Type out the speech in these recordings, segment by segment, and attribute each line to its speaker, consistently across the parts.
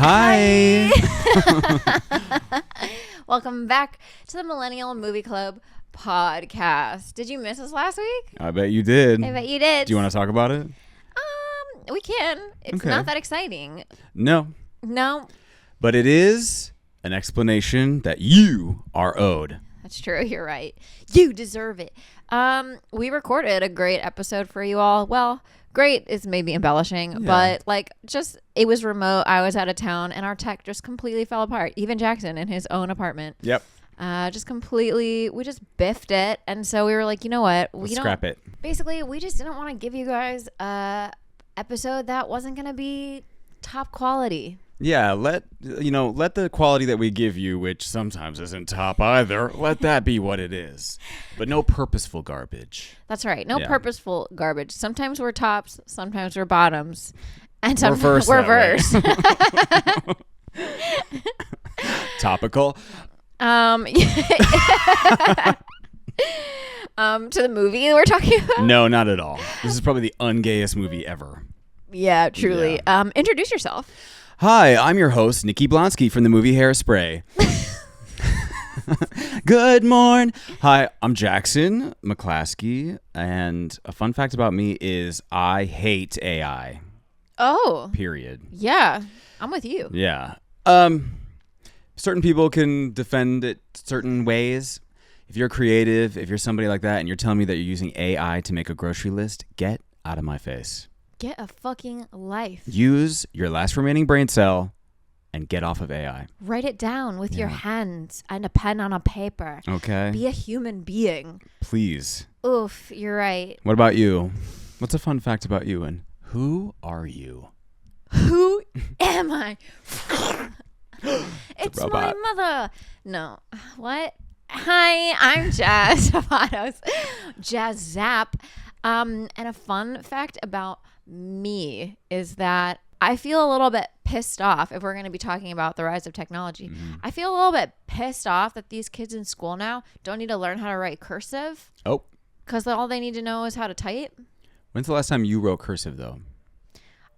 Speaker 1: Hi.
Speaker 2: Welcome back to the Millennial Movie Club podcast. Did you miss us last week?
Speaker 1: I bet you did.
Speaker 2: I bet you did.
Speaker 1: Do you want to talk about it?
Speaker 2: We can. It's not that exciting.
Speaker 1: No. But it is an explanation that you are owed.
Speaker 2: That's true. You're right. You deserve it. We recorded a great episode for you all. Well, great is maybe embellishing, but it was remote. I was out of town and our tech just completely fell apart. Even Jackson in his own apartment.
Speaker 1: Yep.
Speaker 2: We just biffed it. And so we were like, you know what?
Speaker 1: Let's scrap it.
Speaker 2: Basically, we just didn't want to give you guys a episode that wasn't going to be top quality.
Speaker 1: Yeah, let the quality that we give you, which sometimes isn't top either, let that be what it is. But no purposeful garbage.
Speaker 2: That's right. No purposeful garbage. Sometimes we're tops, sometimes we're bottoms, and sometimes we're verse.
Speaker 1: Topical.
Speaker 2: To the movie we're talking about?
Speaker 1: No, not at all. This is probably the ungayest movie ever.
Speaker 2: Yeah, truly.
Speaker 1: Yeah.
Speaker 2: Introduce yourself.
Speaker 1: Hi, I'm your host, Nikki Blonsky from the movie Hairspray. Good morning. Hi, I'm Jackson McClaskey, and a fun fact about me is I hate AI.
Speaker 2: Oh.
Speaker 1: Period.
Speaker 2: Yeah, I'm with you.
Speaker 1: Yeah. Certain people can defend it certain ways. If you're creative, if you're somebody like that, and you're telling me that you're using AI to make a grocery list, get out of my face.
Speaker 2: Get a fucking life.
Speaker 1: Use your last remaining brain cell and get off of AI.
Speaker 2: Write it down with your hands and a pen on a paper.
Speaker 1: Okay.
Speaker 2: Be a human being.
Speaker 1: Please.
Speaker 2: Oof, you're right.
Speaker 1: What about you? What's a fun fact about you, and who are you?
Speaker 2: Who am I? It's my
Speaker 1: robot.
Speaker 2: mother. No. What? Hi, I'm Jazz Zapatos. Jazz Zap. And a fun fact about me is that I feel a little bit pissed off if we're going to be talking about the rise of technology.
Speaker 1: Mm-hmm.
Speaker 2: I feel a little bit pissed off that these kids in school now don't need to learn how to write cursive.
Speaker 1: Oh.
Speaker 2: Because all they need to know is how to type.
Speaker 1: When's the last time you wrote cursive, though?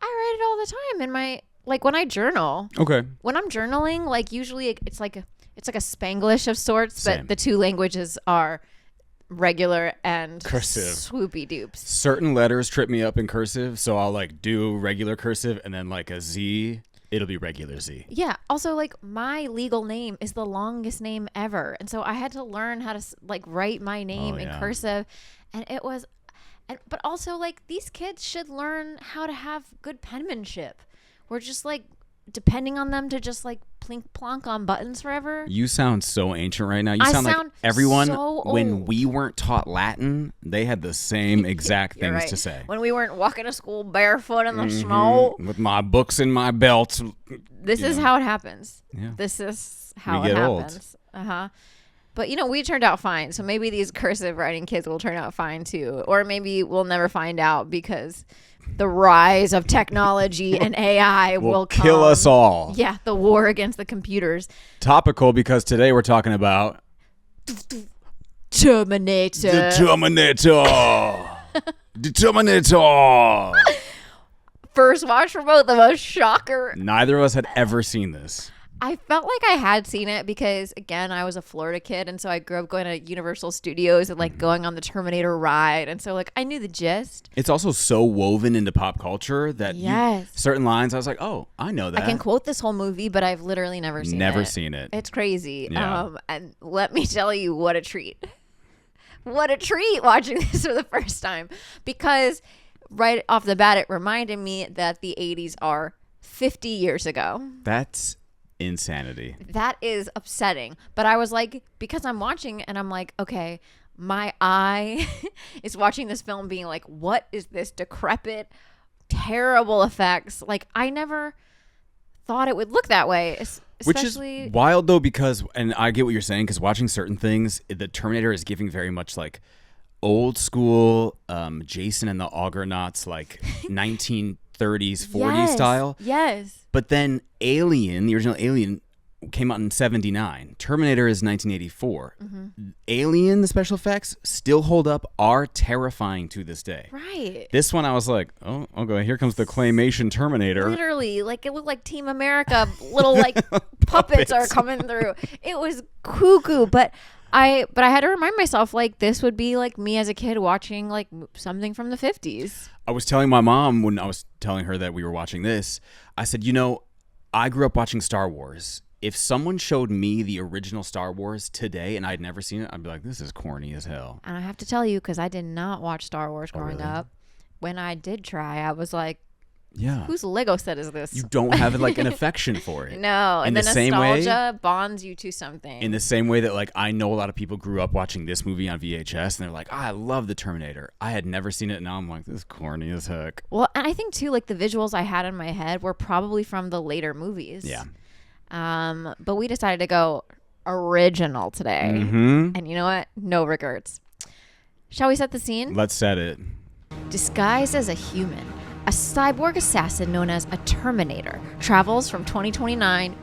Speaker 2: I write it all the time in my, when I journal.
Speaker 1: Okay.
Speaker 2: When I'm journaling, usually it's like a Spanglish of sorts,
Speaker 1: Same.
Speaker 2: but the two languages are regular and
Speaker 1: Cursive.
Speaker 2: Swoopy dupes.
Speaker 1: Certain letters trip me up in cursive, so I'll do regular cursive, and then a Z, it'll be regular Z.
Speaker 2: Yeah. Also, my legal name is the longest name ever, and so I had to learn how to write my name in cursive, and it was, but also these kids should learn how to have good penmanship. We're just depending on them to just plink plonk on buttons forever.
Speaker 1: You sound so ancient right now. You
Speaker 2: I
Speaker 1: sound like everyone
Speaker 2: so
Speaker 1: when
Speaker 2: old.
Speaker 1: we weren't taught Latin, they had the same exact
Speaker 2: You're
Speaker 1: things
Speaker 2: right.
Speaker 1: to say.
Speaker 2: When we weren't walking to school barefoot in the snow.
Speaker 1: With my books in my belt.
Speaker 2: This is how it happens.
Speaker 1: Yeah.
Speaker 2: This is how
Speaker 1: We
Speaker 2: it
Speaker 1: get old.
Speaker 2: happens. But we turned out fine. So maybe these cursive writing kids will turn out fine too. Or maybe we'll never find out because the rise of technology and AI will
Speaker 1: kill
Speaker 2: come.
Speaker 1: us all.
Speaker 2: Yeah, the war against the computers.
Speaker 1: Topical, because today we're talking about
Speaker 2: Terminator.
Speaker 1: the Terminator. The Terminator.
Speaker 2: First watch for both of us. Shocker.
Speaker 1: Neither of us had ever seen this.
Speaker 2: I felt like I had seen it because, again, I was a Florida kid. And so I grew up going to Universal Studios and going on the Terminator ride. And so I knew the gist.
Speaker 1: It's also so woven into pop culture that
Speaker 2: Yes.
Speaker 1: certain lines, I was like, oh, I know that.
Speaker 2: I can quote this whole movie, but I've literally never seen it.
Speaker 1: Never seen it.
Speaker 2: It's crazy.
Speaker 1: Yeah.
Speaker 2: And let me tell you, what a treat. What a treat watching this for the first time. Because right off the bat, it reminded me that the 80s are 50 years ago.
Speaker 1: That's insanity.
Speaker 2: That is upsetting. But I was because I'm watching and I'm okay, my eye is watching this film being what is this decrepit, terrible effects? I never thought it would look that way. Especially,
Speaker 1: which is wild though, because, and I get what you're saying, because watching certain things, the Terminator is giving very much old school Jason and the Argonauts, 1930s, 40s style.
Speaker 2: Yes.
Speaker 1: But then Alien, the original Alien, came out in 79. Terminator is 1984. Alien, the special effects, still hold up, are terrifying to this day.
Speaker 2: Right.
Speaker 1: This one, I was like, oh, okay, here comes the claymation Terminator.
Speaker 2: Literally, like, it looked like Team America. Little, like, puppets are coming through. It was cuckoo, but I had to remind myself, like, this would be like me as a kid watching, like, something from the 50s.
Speaker 1: I was telling my mom when I was telling her that we were watching this, I said, you know, I grew up watching Star Wars. If someone showed me the original Star Wars today and I'd never seen it, I'd be like, this is corny as hell.
Speaker 2: And I have to tell you, because I did not watch Star Wars growing up. When I did try, I was like,
Speaker 1: yeah,
Speaker 2: whose Lego set is this?
Speaker 1: You don't have like an affection for it.
Speaker 2: No, and
Speaker 1: in
Speaker 2: the
Speaker 1: same
Speaker 2: nostalgia
Speaker 1: way,
Speaker 2: bonds you to something.
Speaker 1: In the same way that like I know a lot of people grew up watching this movie on VHS and they're like, I love the Terminator. I had never seen it and now I'm like, this is corny as heck.
Speaker 2: Well, and I think too, like the visuals I had in my head were probably from the later movies.
Speaker 1: Yeah.
Speaker 2: But we decided to go original today. And you know what? No regrets. Shall we set the scene?
Speaker 1: Let's set it.
Speaker 2: Disguised as a human, a cyborg assassin known as a Terminator travels from 2029.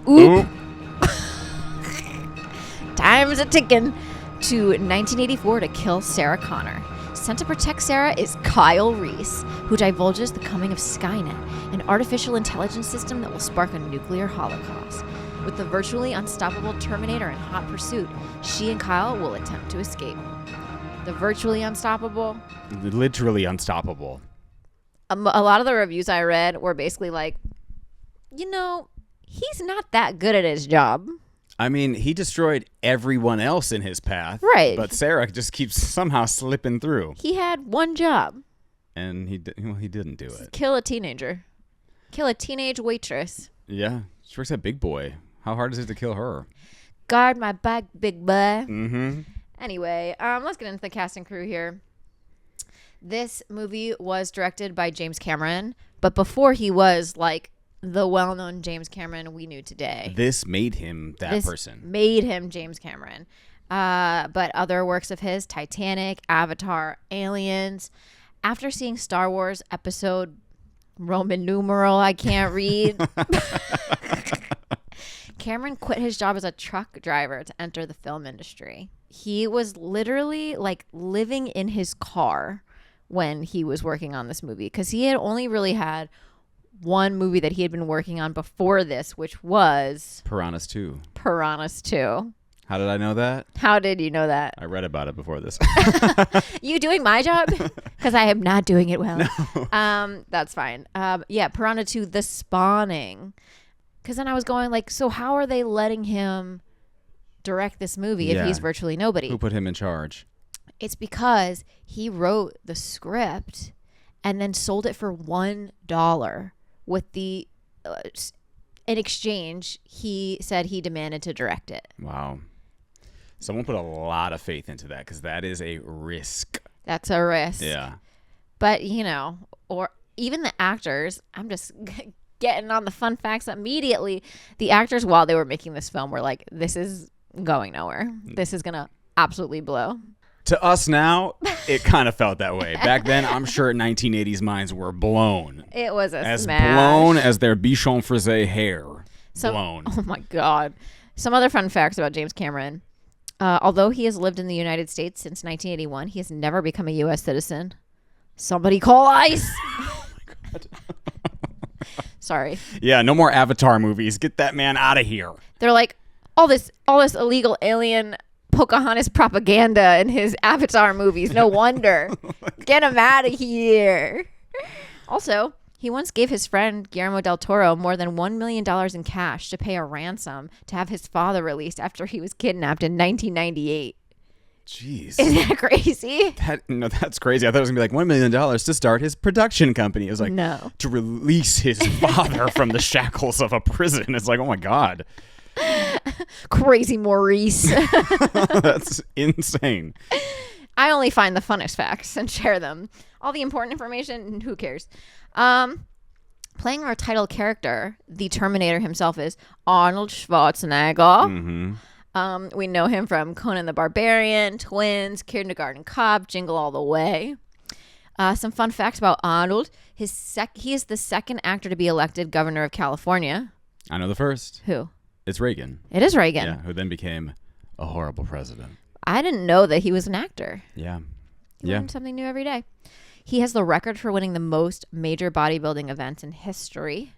Speaker 2: Time's a ticking. To 1984 to kill Sarah Connor. Sent to protect Sarah is Kyle Reese, who divulges the coming of Skynet, an artificial intelligence system that will spark a nuclear holocaust. With the virtually unstoppable Terminator in hot pursuit, she and Kyle will attempt to escape. The virtually unstoppable?
Speaker 1: Literally unstoppable.
Speaker 2: A lot of the reviews I read were basically like, you know, he's not that good at his job.
Speaker 1: I mean, he destroyed everyone else in his path.
Speaker 2: Right.
Speaker 1: But Sarah just keeps somehow slipping through.
Speaker 2: He had one job.
Speaker 1: And he didn't do it.
Speaker 2: Kill a teenager. Kill a teenage waitress.
Speaker 1: Yeah. She works at Big Boy. How hard is it to kill her?
Speaker 2: Guard my back, big boy.
Speaker 1: Mm-hmm.
Speaker 2: Anyway, let's get into the cast and crew here. This movie was directed by James Cameron, but before he was like the well-known James Cameron we knew today.
Speaker 1: This made him that person.
Speaker 2: Made him James Cameron. But other works of his, Titanic, Avatar, Aliens. After seeing Star Wars episode Roman numeral I can't read, Cameron quit his job as a truck driver to enter the film industry. He was literally like living in his car when he was working on this movie because he had only really had one movie that he had been working on before this, which was
Speaker 1: Piranhas 2.
Speaker 2: Piranhas 2.
Speaker 1: How did I know that?
Speaker 2: How did you know that?
Speaker 1: I read about it before this.
Speaker 2: You doing my job? Because I am not doing it well.
Speaker 1: No.
Speaker 2: That's fine. Yeah, Piranha 2, The Spawning. Because then I was going like, so how are they letting him direct this movie if he's virtually nobody?
Speaker 1: Who put him in charge?
Speaker 2: It's because he wrote the script and then sold it for $1 with the in exchange he said he demanded to direct it.
Speaker 1: Wow. Someone put a lot of faith into that because that is a risk.
Speaker 2: That's a risk.
Speaker 1: Yeah.
Speaker 2: But, you know, or even the actors, I'm just getting on the fun facts immediately. The actors, while they were making this film, were like, this is going nowhere. This is going to absolutely blow.
Speaker 1: To us now, it kind of felt that way. Back then, I'm sure 1980s minds were blown.
Speaker 2: It was
Speaker 1: as
Speaker 2: smash.
Speaker 1: Blown as their Bichon Frise hair. Blown.
Speaker 2: Oh, my God. Some other fun facts about James Cameron. Although he has lived in the United States since 1981, he has never become a U.S. citizen. Somebody call ICE.
Speaker 1: Oh, my God.
Speaker 2: Sorry.
Speaker 1: Yeah, no more Avatar movies. Get that man out of here.
Speaker 2: They're like, all this illegal alien Pocahontas propaganda in his Avatar movies. No wonder. Get him out of here. Also, he once gave his friend Guillermo del Toro more than $1 million in cash to pay a ransom to have his father released after he was kidnapped in 1998.
Speaker 1: Jeez.
Speaker 2: Isn't that crazy?
Speaker 1: That's crazy. I thought it was going to be like $1 million to start his production company. It was like,
Speaker 2: no.
Speaker 1: To release his father from the shackles of a prison. It's like, oh my God.
Speaker 2: Crazy Maurice.
Speaker 1: That's insane.
Speaker 2: I only find the funnest facts and share them. All the important information, who cares? Playing our title character, the Terminator himself, is Arnold Schwarzenegger.
Speaker 1: Mm-hmm.
Speaker 2: We know him from Conan the Barbarian, Twins, Kindergarten Cop, Jingle All the Way. Some fun facts about Arnold. He is the second actor to be elected governor of California.
Speaker 1: I know the first.
Speaker 2: Who?
Speaker 1: It's Reagan.
Speaker 2: It is Reagan.
Speaker 1: Yeah, who then became a horrible president.
Speaker 2: I didn't know that he was an actor.
Speaker 1: Yeah.
Speaker 2: You learn something new every day. He has the record for winning the most major bodybuilding events in history.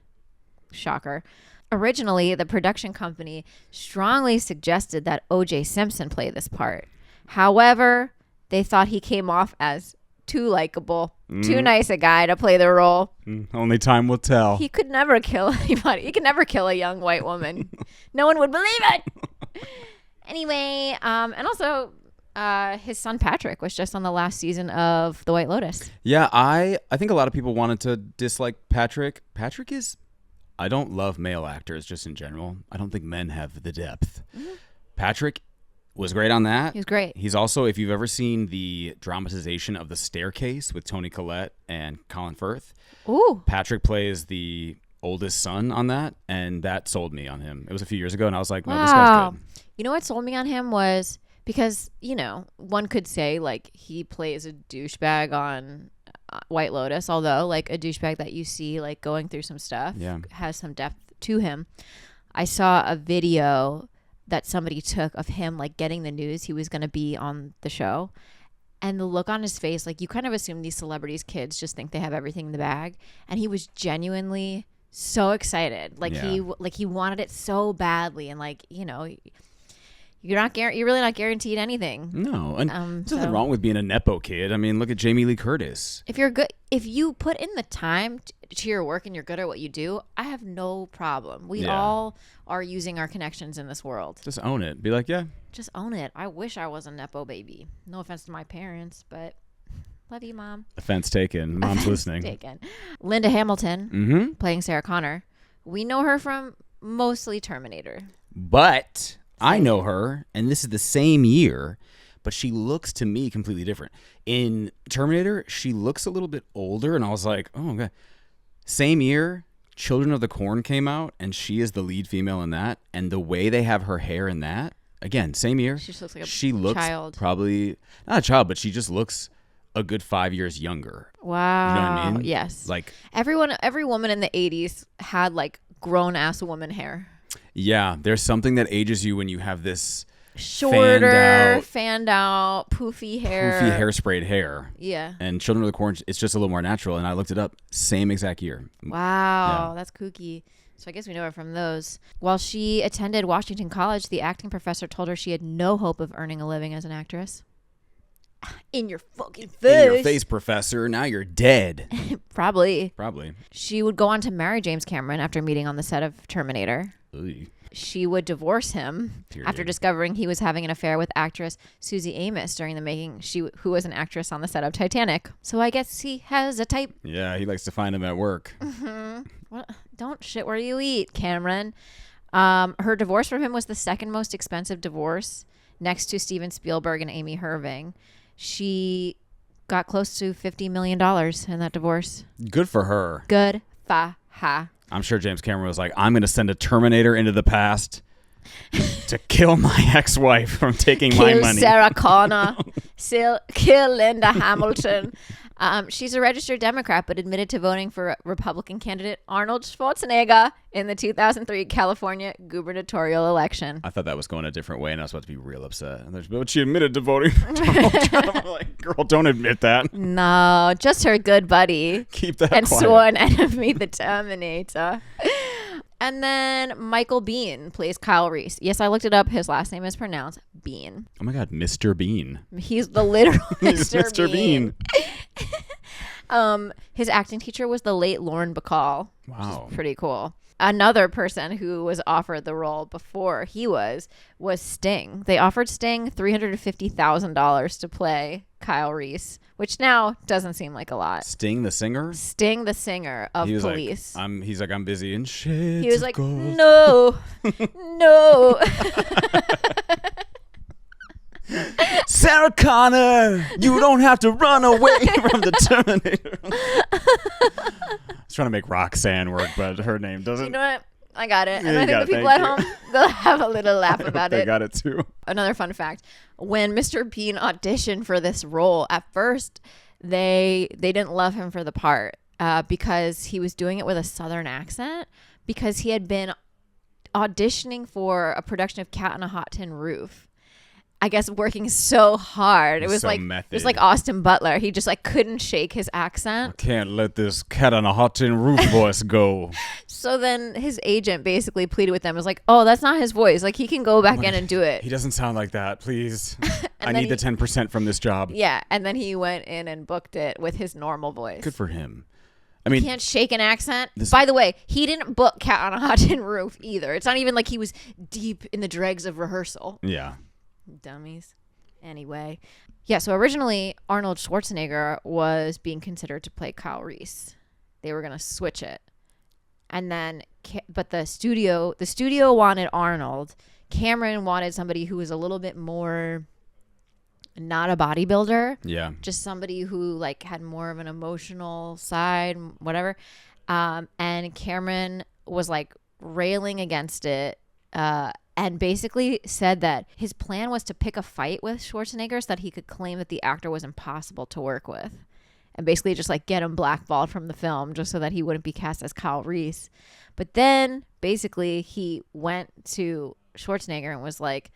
Speaker 2: Shocker. Originally, the production company strongly suggested that O.J. Simpson play this part. However, they thought he came off as too likable, too nice a guy to play the role.
Speaker 1: Only time will tell.
Speaker 2: He could never kill anybody. He could never kill a young white woman. No one would believe it. Anyway, and also his son Patrick was just on the last season of The White Lotus.
Speaker 1: Yeah, I think a lot of people wanted to dislike Patrick. Patrick is... I don't love male actors just in general. I don't think men have the depth. Patrick was great on that.
Speaker 2: He was great.
Speaker 1: He's also, if you've ever seen the dramatization of The Staircase with Toni Collette and Colin Firth, Patrick plays the oldest son on that, and that sold me on him. It was a few years ago, and I was like, no, this guy's good.
Speaker 2: You know what sold me on him was because, you know, one could say, like, he plays a douchebag on White Lotus, although like a douchebag that you see like going through some stuff has some depth to him. I saw a video that somebody took of him like getting the news he was going to be on the show, and the look on his face, like you kind of assume these celebrities kids just think they have everything in the bag, and he was genuinely so excited, like he wanted it so badly, and like, you know, you're really not guaranteed anything.
Speaker 1: No, and there's nothing wrong with being a Nepo kid. I mean, look at Jamie Lee Curtis.
Speaker 2: If you're good, if you put in the time to your work and you're good at what you do, I have no problem. We all are using our connections in this world.
Speaker 1: Just own it. Be like, yeah.
Speaker 2: Just own it. I wish I was a Nepo baby. No offense to my parents, but love you, Mom.
Speaker 1: Offense taken. Mom's listening.
Speaker 2: Taken. Linda Hamilton, playing Sarah Connor. We know her from mostly Terminator.
Speaker 1: But... I know her, and this is the same year, but she looks to me completely different. In Terminator, she looks a little bit older, and I was like, oh, okay. Same year, Children of the Corn came out, and she is the lead female in that, and the way they have her hair in that, again, same year.
Speaker 2: She just looks like
Speaker 1: she looks
Speaker 2: child.
Speaker 1: Probably, not a child, but she just looks a good 5 years younger.
Speaker 2: Wow.
Speaker 1: You know what I mean?
Speaker 2: Yes.
Speaker 1: Like
Speaker 2: every woman in the 80s had like grown-ass woman hair.
Speaker 1: Yeah, there's something that ages you when you have this
Speaker 2: shorter, fanned out, poofy hair.
Speaker 1: Poofy hairsprayed hair.
Speaker 2: Yeah.
Speaker 1: And Children of the Corn, it's just a little more natural. And I looked it up. Same exact year.
Speaker 2: Wow, that's kooky. So I guess we know her from those. While she attended Washington College, the acting professor told her she had no hope of earning a living as an actress. In your fucking face.
Speaker 1: In your face, professor. Now you're dead.
Speaker 2: Probably.
Speaker 1: She
Speaker 2: She would go on to marry James Cameron after meeting on the set of Terminator. She would divorce him after discovering he was having an affair with actress Susie Amos during the making, who was an actress on the set of Titanic. So I guess he has a type.
Speaker 1: Yeah, he likes to find him at work.
Speaker 2: Well, don't shit where you eat, Cameron. Her divorce from him was the second most expensive divorce next to Steven Spielberg and Amy Irving. She got close to $50 million in that divorce.
Speaker 1: Good for her.
Speaker 2: Good for her.
Speaker 1: I'm sure James Cameron was like, I'm going to send a Terminator into the past to kill my ex-wife from taking my money.
Speaker 2: Kill Sarah Connor. Kill Linda Hamilton. She's a registered Democrat, but admitted to voting for Republican candidate Arnold Schwarzenegger in the 2003 California gubernatorial election.
Speaker 1: I thought that was going a different way, and I was about to be real upset. But she admitted to voting for Donald Trump. I'm like, girl, don't admit that.
Speaker 2: No, just her good buddy.
Speaker 1: Keep that
Speaker 2: and
Speaker 1: quiet.
Speaker 2: Sworn enemy, the Terminator. And then Michael Biehn plays Kyle Reese. Yes, I looked it up. His last name is pronounced Bean.
Speaker 1: Oh my God, Mr. Bean.
Speaker 2: He's the literal
Speaker 1: He's
Speaker 2: Mr.
Speaker 1: Bean.
Speaker 2: His acting teacher was the late Lauren Bacall.
Speaker 1: Wow.
Speaker 2: Which is pretty cool. Another person who was offered the role before he was Sting. They offered Sting $350,000 to play Kyle Reese, which now doesn't seem like a lot.
Speaker 1: Sting the singer?
Speaker 2: Sting the singer of Police.
Speaker 1: He's like, I'm busy and shit.
Speaker 2: He was like, no, no.
Speaker 1: Sarah Connor, you don't have to run away from the Terminator. I was trying to make Roxanne work, but her name doesn't.
Speaker 2: You know what? I got it.
Speaker 1: Yeah,
Speaker 2: and I think the people at home, they'll have a little laugh about it.
Speaker 1: They got it too.
Speaker 2: Another fun fact. When Mr. Bean auditioned for this role, at first, they didn't love him for the part because he was doing it with a Southern accent, because he had been auditioning for a production of Cat on a Hot Tin Roof. I guess working so hard. It was
Speaker 1: so
Speaker 2: like
Speaker 1: method.
Speaker 2: it was like Austin Butler. He just like couldn't shake his accent.
Speaker 1: I can't let this cat on a hot tin roof voice go.
Speaker 2: So then his agent basically pleaded with them. Was like, oh, that's not his voice. Like he can go back in and do it.
Speaker 1: He doesn't sound like that. Please. I
Speaker 2: then
Speaker 1: need the 10% from this job.
Speaker 2: Yeah. And then he went in and booked it with his normal voice.
Speaker 1: Good for him. I mean,
Speaker 2: he can't shake an accent. By the way, he didn't book Cat on a Hot Tin Roof either. It's not even like he was deep in the dregs of rehearsal.
Speaker 1: Yeah.
Speaker 2: Dummies. Anyway. Yeah, so originally Arnold Schwarzenegger was being considered to play Kyle Reese. They were going to switch it. And then, but the studio wanted Arnold. Cameron wanted somebody who was a little bit more not a bodybuilder.
Speaker 1: Yeah.
Speaker 2: Just somebody who like had more of an emotional side, whatever. And Cameron was like railing against it. And basically said that his plan was to pick a fight with Schwarzenegger so that he could claim that the actor was impossible to work with. And basically just like get him blackballed from the film just so that he wouldn't be cast as Kyle Reese. But then basically he went to Schwarzenegger and was like,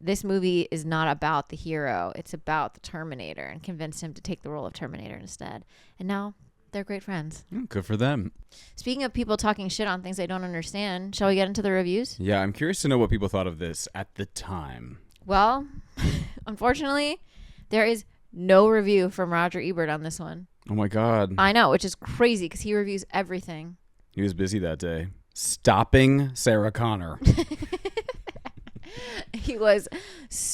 Speaker 2: this movie is not about the hero. It's about the Terminator, and convinced him to take the role of Terminator instead. And now they're great friends.
Speaker 1: Good for them.
Speaker 2: Speaking of people talking shit on things they don't understand, shall we get into the reviews?
Speaker 1: Yeah, I'm curious to know what people thought of this at the time.
Speaker 2: Well, unfortunately, there is no review from Roger Ebert on this one.
Speaker 1: Oh my God.
Speaker 2: I know, which is crazy because he reviews everything.
Speaker 1: He was busy that day. Stopping Sarah Connor.
Speaker 2: He was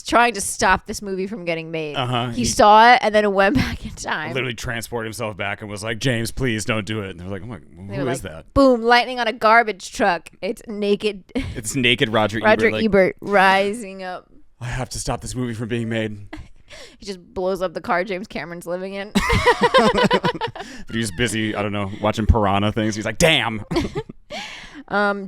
Speaker 2: trying to stop this movie from getting made. He saw it and then it went back in time.
Speaker 1: Literally transported himself back and was like, James, please don't do it. And they're like, oh my, who is that?
Speaker 2: Boom, lightning on a garbage truck. It's naked.
Speaker 1: It's naked Roger Ebert.
Speaker 2: Roger Ebert rising up.
Speaker 1: I have to stop this movie from being made.
Speaker 2: He just blows up the car James Cameron's living in.
Speaker 1: But he was busy, I don't know, watching Piranha things. He's like, damn.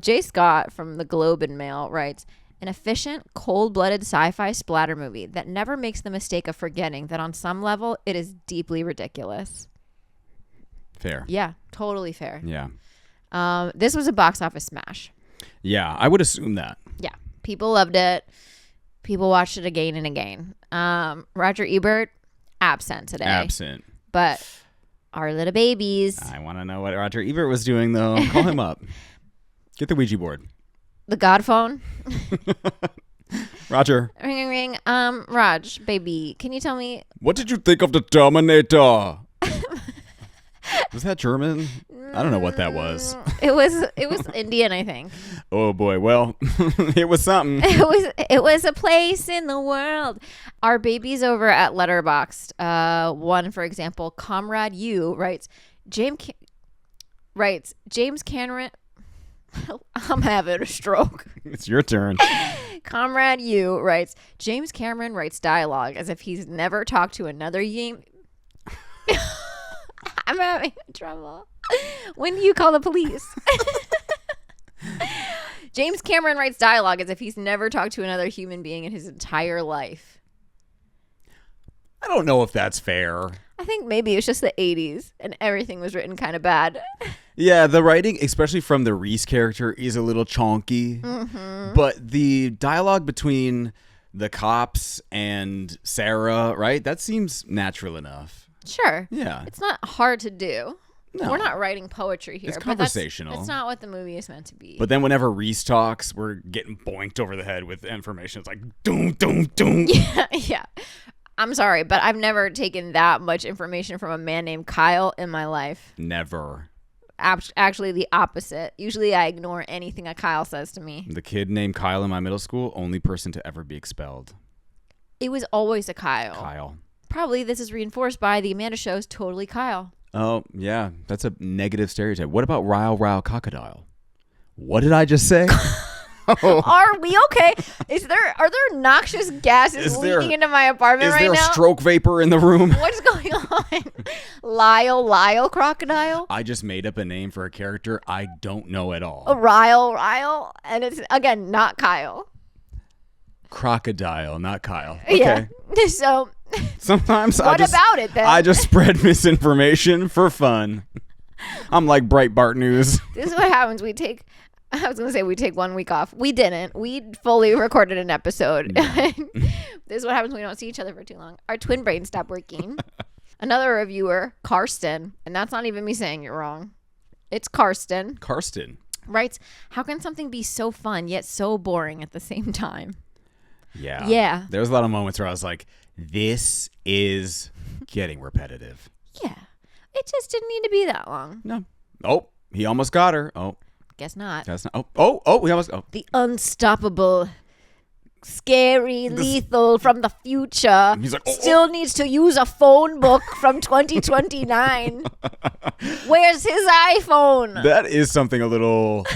Speaker 2: Jay Scott from the Globe and Mail writes, an efficient, cold-blooded sci-fi splatter movie that never makes the mistake of forgetting that on some level it is deeply ridiculous.
Speaker 1: Fair.
Speaker 2: Yeah, totally fair.
Speaker 1: Yeah.
Speaker 2: This was a box office smash.
Speaker 1: Yeah, I would assume that.
Speaker 2: Yeah. People loved it. People watched it again and again. Roger Ebert, absent today.
Speaker 1: Absent.
Speaker 2: But our little babies.
Speaker 1: I want to know what Roger Ebert was doing, though. Call him up. Get the Ouija board.
Speaker 2: The God phone.
Speaker 1: Roger.
Speaker 2: Ring, ring, ring. Raj, baby, can you tell me?
Speaker 1: What did you think of the Terminator? Was that German? I don't know what that was.
Speaker 2: It was Indian, I think.
Speaker 1: Oh boy, well, it was something.
Speaker 2: It was a place in the world. Our babies over at Letterboxd, one for example, Comrade U writes, James Cameron. I'm having a stroke.
Speaker 1: It's your turn.
Speaker 2: Comrade U writes, James Cameron writes dialogue as if he's never talked to another I'm having trouble. When do you call the police? James Cameron writes dialogue as if he's never talked to another human being in his entire life.
Speaker 1: I don't know if that's fair.
Speaker 2: I think maybe it's just the 80s and everything was written kind of bad.
Speaker 1: Yeah, the writing, especially from the Reese character, is a little chonky. Mm-hmm. But the dialogue between the cops and Sarah, right? That seems natural enough.
Speaker 2: Sure.
Speaker 1: Yeah.
Speaker 2: It's not hard to do.
Speaker 1: No.
Speaker 2: We're not writing poetry here.
Speaker 1: It's conversational.
Speaker 2: That's not what the movie is meant to be.
Speaker 1: But then whenever Reese talks, we're getting boinked over the head with information. It's like, doom, doom, doom.
Speaker 2: Yeah. I'm sorry, but I've never taken that much information from a man named Kyle in my life.
Speaker 1: Never.
Speaker 2: Actually, the opposite. Usually I ignore anything a Kyle says to me.
Speaker 1: The kid named Kyle in my middle school, only person to ever be expelled.
Speaker 2: It was always a Kyle.
Speaker 1: Kyle.
Speaker 2: Probably this is reinforced by the Amanda Show's Totally Kyle.
Speaker 1: Oh, yeah. That's a negative stereotype. What about Ryle Crocodile? What did I just say?
Speaker 2: Are we okay? Are there noxious gases leaking into my apartment right now?
Speaker 1: Is there stroke vapor in the room?
Speaker 2: What's going on? Lyle Crocodile?
Speaker 1: I just made up a name for a character I don't know at all.
Speaker 2: Ryle, and it's again not Kyle.
Speaker 1: Crocodile, not Kyle. Okay.
Speaker 2: Yeah. So
Speaker 1: sometimes
Speaker 2: what about it then?
Speaker 1: I just spread misinformation for fun. I'm like Breitbart News.
Speaker 2: This is what happens. We take I was going to say we take 1 week off. We didn't. We fully recorded an episode. This is what happens when we don't see each other for too long. Our twin brains stop working. Another reviewer, Karsten, and that's not even me saying it wrong. It's Karsten.
Speaker 1: Karsten.
Speaker 2: Writes, how can something be so fun yet so boring at the same time?
Speaker 1: Yeah.
Speaker 2: Yeah.
Speaker 1: There was a lot of moments where I was like, this is getting repetitive.
Speaker 2: Yeah. It just didn't need to be that long.
Speaker 1: No. Oh, he almost got her. Oh.
Speaker 2: Guess not.
Speaker 1: That's not. Oh, he almost. Oh.
Speaker 2: The unstoppable, scary, lethal from the future.
Speaker 1: He's like,
Speaker 2: still needs to use a phone book from 2029. Where's his iPhone?
Speaker 1: That is something a little,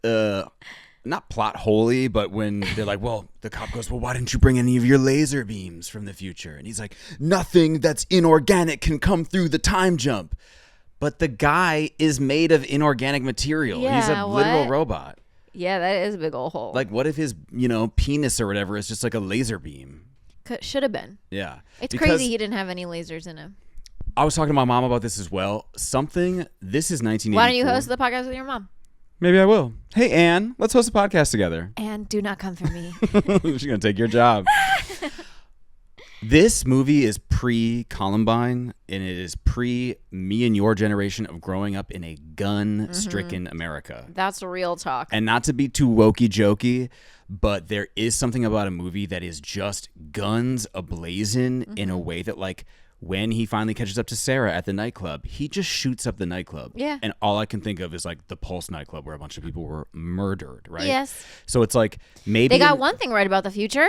Speaker 1: not plot holy, but when they're like, well, the cop goes, well, why didn't you bring any of your laser beams from the future? And he's like, nothing that's inorganic can come through the time jump. But the guy is made of inorganic material.
Speaker 2: Yeah,
Speaker 1: he's a literal robot.
Speaker 2: Yeah, that is a big old hole.
Speaker 1: Like, what if his, penis or whatever is just like a laser beam?
Speaker 2: Should have been.
Speaker 1: Yeah.
Speaker 2: It's crazy he didn't have any lasers in him.
Speaker 1: I was talking to my mom about this as well. This is 1984.
Speaker 2: Why don't you host the podcast with your mom?
Speaker 1: Maybe I will. Hey, Ann, let's host a podcast together.
Speaker 2: Ann, do not come for me.
Speaker 1: She's going to take your job. This movie is pre-Columbine, and it is pre-me and your generation of growing up in a gun-stricken America.
Speaker 2: That's real talk.
Speaker 1: And not to be too wokey-jokey, but there is something about a movie that is just guns ablazing in a way that, like, when he finally catches up to Sarah at the nightclub, he just shoots up the nightclub.
Speaker 2: Yeah.
Speaker 1: And all I can think of is like the Pulse nightclub where a bunch of people were murdered, right?
Speaker 2: Yes.
Speaker 1: So it's like maybe
Speaker 2: they got one thing right about the future.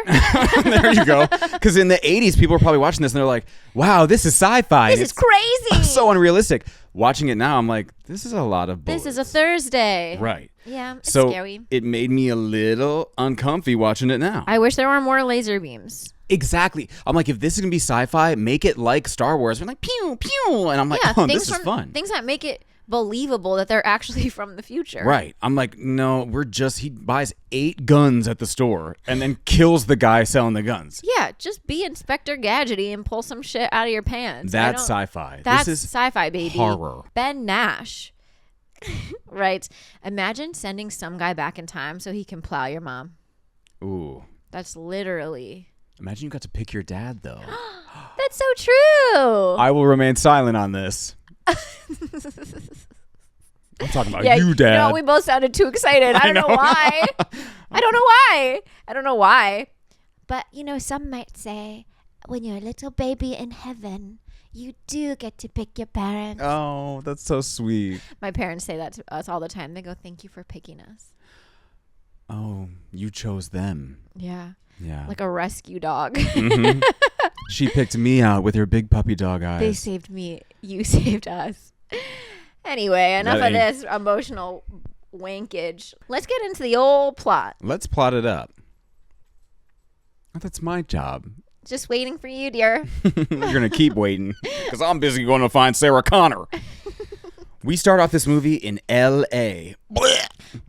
Speaker 1: There you go. Because in the 80s, people were probably watching this and they're like, wow, this is sci-fi.
Speaker 2: This is crazy.
Speaker 1: So unrealistic. Watching it now, I'm like, this is a lot of bullets.
Speaker 2: This is a Thursday.
Speaker 1: Right.
Speaker 2: Yeah, it's
Speaker 1: so
Speaker 2: scary.
Speaker 1: It made me a little uncomfy watching it now.
Speaker 2: I wish there were more laser beams.
Speaker 1: Exactly. I'm like, if this is going to be sci-fi, make it like Star Wars. We're like, pew, pew. And I'm like, oh, this is fun.
Speaker 2: Things that make it believable that they're actually from the future.
Speaker 1: Right. I'm like, no, he buys 8 guns at the store and then kills the guy selling the guns.
Speaker 2: Yeah, just be Inspector Gadgety and pull some shit out of your pants.
Speaker 1: That's sci-fi.
Speaker 2: That's
Speaker 1: this is
Speaker 2: sci-fi, baby.
Speaker 1: Horror.
Speaker 2: Ben Nash. Right. Imagine sending some guy back in time so he can plow your mom.
Speaker 1: Ooh.
Speaker 2: That's literally...
Speaker 1: Imagine you got to pick your dad, though.
Speaker 2: That's so true.
Speaker 1: I will remain silent on this. I'm talking about you, Dad.
Speaker 2: No, we both sounded too excited. I don't know why. I don't know why. But, some might say, when you're a little baby in heaven, you do get to pick your parents.
Speaker 1: Oh, that's so sweet.
Speaker 2: My parents say that to us all the time. They go, thank you for picking us.
Speaker 1: Oh, you chose them.
Speaker 2: Yeah.
Speaker 1: Yeah.
Speaker 2: Like a rescue dog.
Speaker 1: Mm-hmm. She picked me out with her big puppy dog eyes.
Speaker 2: They saved me. You saved us. Anyway, enough of this emotional wankage. Let's get into the old plot.
Speaker 1: Let's plot it up. Oh, that's my job.
Speaker 2: Just waiting for you, dear.
Speaker 1: You're going to keep waiting because I'm busy going to find Sarah Connor. We start off this movie in L.A.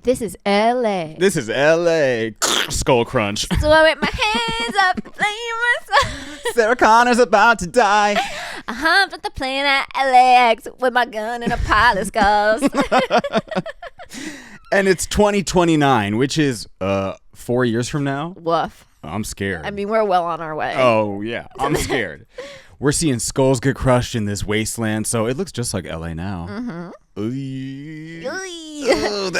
Speaker 2: This is L.A.
Speaker 1: This is L.A. Skull crunch.
Speaker 2: So I whip my hands up and play myself.
Speaker 1: Sarah Connor's about to die.
Speaker 2: I humped at the plane at LAX with my gun and a pile of skulls.
Speaker 1: And it's 2029, which is 4 years from now.
Speaker 2: Woof.
Speaker 1: I'm scared.
Speaker 2: I mean, we're well on our way.
Speaker 1: Oh, yeah. I'm scared. We're seeing skulls get crushed in this wasteland, so it looks just like L.A. now.
Speaker 2: Mm-hmm.
Speaker 1: The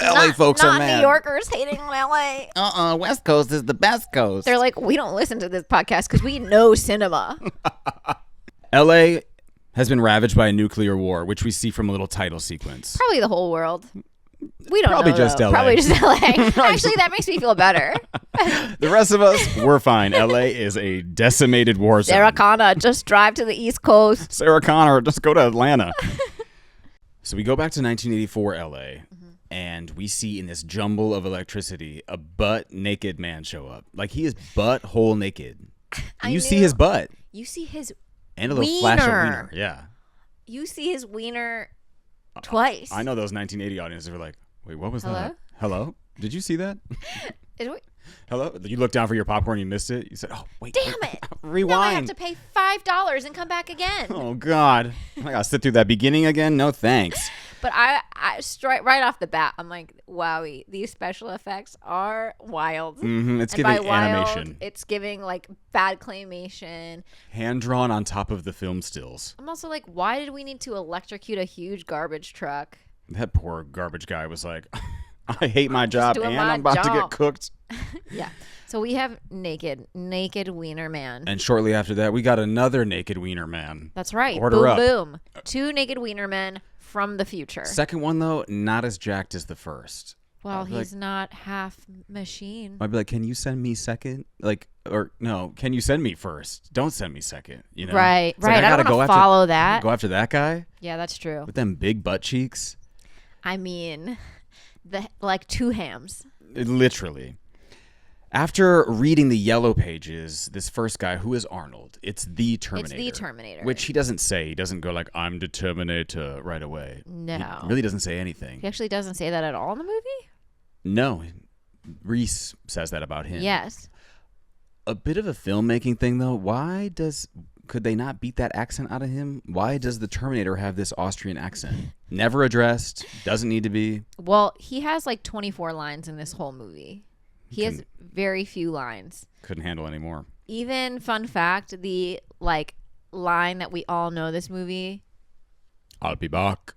Speaker 1: L.A. folks are mad.
Speaker 2: Not New Yorkers hating on L.A.
Speaker 1: West Coast is the best coast.
Speaker 2: They're like, we don't listen to this podcast because we know cinema.
Speaker 1: L.A. has been ravaged by a nuclear war, which we see from a little title sequence.
Speaker 2: Probably the whole world. We don't
Speaker 1: Probably
Speaker 2: know.
Speaker 1: Just LA.
Speaker 2: Probably just LA. Actually, that makes me feel better.
Speaker 1: The rest of us, we're fine. LA is a decimated war zone.
Speaker 2: Sarah Connor, just drive to the East Coast.
Speaker 1: Sarah Connor, just go to Atlanta. So we go back to 1984 LA, and we see in this jumble of electricity a butt-naked man show up. Like, he is butthole naked. And you see his butt.
Speaker 2: You see his
Speaker 1: and a little flash of wiener. Yeah.
Speaker 2: You see his wiener twice.
Speaker 1: I know those 1980 audiences were like, wait, what was that? Hello? Did you see that? Hello? You looked down for your popcorn, you missed it. You said, oh, wait.
Speaker 2: Damn it.
Speaker 1: Rewind.
Speaker 2: Now I have to pay $5 and come back again.
Speaker 1: Oh, God. I got to sit through that beginning again? No, thanks.
Speaker 2: But I right off the bat, I'm like, wowie, these special effects are wild.
Speaker 1: It's giving animation.
Speaker 2: Wild, it's giving like bad claymation.
Speaker 1: Hand drawn on top of the film stills.
Speaker 2: I'm also like, why did we need to electrocute a huge garbage truck?
Speaker 1: That poor garbage guy was like, I hate my job and I'm about to get cooked.
Speaker 2: Yeah. So we have naked wiener man.
Speaker 1: And shortly after that, we got another naked wiener man.
Speaker 2: That's right.
Speaker 1: Order
Speaker 2: boom,
Speaker 1: up.
Speaker 2: Boom. 2 naked wiener men from the future.
Speaker 1: Second one, though, not as jacked as the first.
Speaker 2: Well, he's not half machine.
Speaker 1: I'd be like, can you send me second? Like, or no, can you send me first? Don't send me second. You know?
Speaker 2: Right,
Speaker 1: it's
Speaker 2: right.
Speaker 1: Like,
Speaker 2: I don't want to follow that.
Speaker 1: Go after that guy?
Speaker 2: Yeah, that's true.
Speaker 1: With them big butt cheeks?
Speaker 2: I mean, like 2 hams.
Speaker 1: Literally. After reading the yellow pages, this first guy, who is Arnold, it's the Terminator.
Speaker 2: It's the Terminator.
Speaker 1: Which he doesn't say. He doesn't go like, I'm the Terminator right away.
Speaker 2: No.
Speaker 1: He really doesn't say anything.
Speaker 2: He actually doesn't say that at all in the movie?
Speaker 1: No. Reese says that about him.
Speaker 2: Yes.
Speaker 1: A bit of a filmmaking thing, though. Could they not beat that accent out of him? Why does the Terminator have this Austrian accent? Never addressed. Doesn't need to be.
Speaker 2: Well, he has like 24 lines in this whole movie. He has very few lines.
Speaker 1: Couldn't handle any more.
Speaker 2: Even, fun fact, the like line that we all know this movie.
Speaker 1: I'll be back.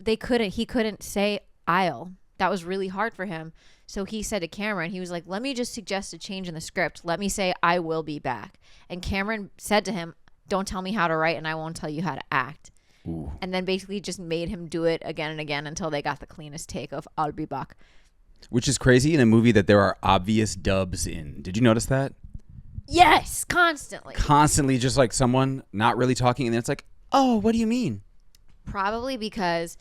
Speaker 2: He couldn't say I'll. That was really hard for him. So he said to Cameron, he was like, let me just suggest a change in the script. Let me say I will be back. And Cameron said to him, don't tell me how to write and I won't tell you how to act.
Speaker 1: Ooh.
Speaker 2: And then basically just made him do it again and again until they got the cleanest take of I'll be back.
Speaker 1: Which is crazy in a movie that there are obvious dubs in. Did you notice that?
Speaker 2: Yes, constantly.
Speaker 1: Constantly just like someone not really talking and then it's like, oh, what do you mean?
Speaker 2: Probably because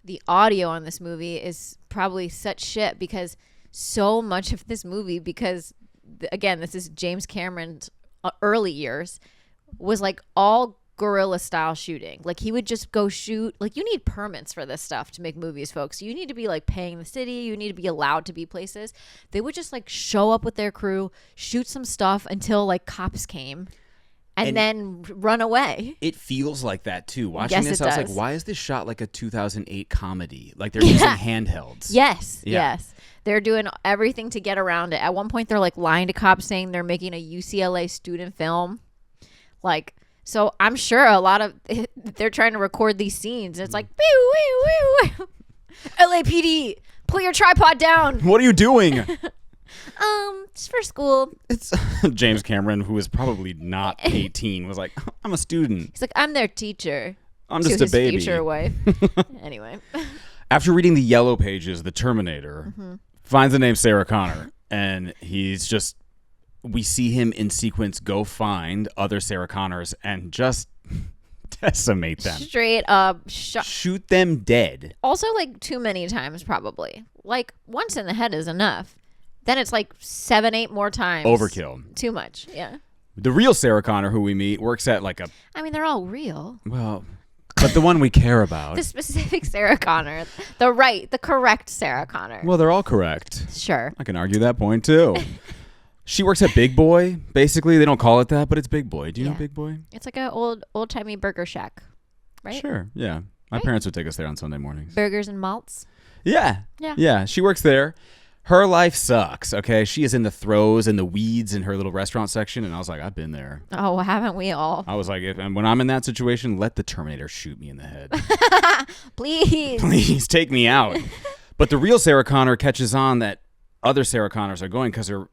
Speaker 2: the audio on this movie is probably such shit because so much of this movie, because again, this is James Cameron's early years, was like all guerrilla style shooting. Like he would just go shoot. Like you need permits for this stuff to make movies, folks. You need to be like paying the city. You need to be allowed to be places. They would just like show up with their crew, shoot some stuff until like cops came. And then run away.
Speaker 1: It feels like that too. Watching
Speaker 2: Yes,
Speaker 1: this,
Speaker 2: it
Speaker 1: I was
Speaker 2: does.
Speaker 1: like, why is this shot like a 2008 comedy? Like they're using handhelds.
Speaker 2: Yes. They're doing everything to get around it. At one point, they're like lying to cops saying they're making a UCLA student film. Like, so I'm sure a lot of they're trying to record these scenes. It's like, wee, wee, wee, wee. LAPD, pull your tripod down.
Speaker 1: What are you doing?
Speaker 2: Just for school.
Speaker 1: It's James Cameron, who is probably not 18, was like, I'm a student.
Speaker 2: He's like, I'm their teacher.
Speaker 1: I'm
Speaker 2: to
Speaker 1: just a
Speaker 2: his
Speaker 1: baby.
Speaker 2: future wife. Anyway.
Speaker 1: After reading the yellow pages, the Terminator finds the name Sarah Connor, and we see him in sequence go find other Sarah Connors and just decimate them.
Speaker 2: Straight up.
Speaker 1: Shoot them dead.
Speaker 2: Also, like, too many times, probably. Like, once in the head is enough. Then it's like 7, 8 more times.
Speaker 1: Overkill.
Speaker 2: Too much, yeah.
Speaker 1: The real Sarah Connor, who we meet, works at like
Speaker 2: I mean, they're all real.
Speaker 1: Well, but the one we care about.
Speaker 2: The specific Sarah Connor. The correct Sarah Connor.
Speaker 1: Well, they're all correct.
Speaker 2: Sure.
Speaker 1: I can argue that point, too. She works at Big Boy. Basically, they don't call it that, but it's Big Boy. Do you know Big Boy?
Speaker 2: It's like an old-timey burger shack, right?
Speaker 1: Sure, yeah. My parents would take us there on Sunday mornings.
Speaker 2: Burgers and malts?
Speaker 1: Yeah. Yeah, she works there. Her life sucks, okay? She is in the throes and the weeds in her little restaurant section, and I was like, I've been there.
Speaker 2: Oh, haven't we all?
Speaker 1: I was like, and when I'm in that situation, let the Terminator shoot me in the head.
Speaker 2: Please.
Speaker 1: Please, take me out. But the real Sarah Connor catches on that other Sarah Connors are going because her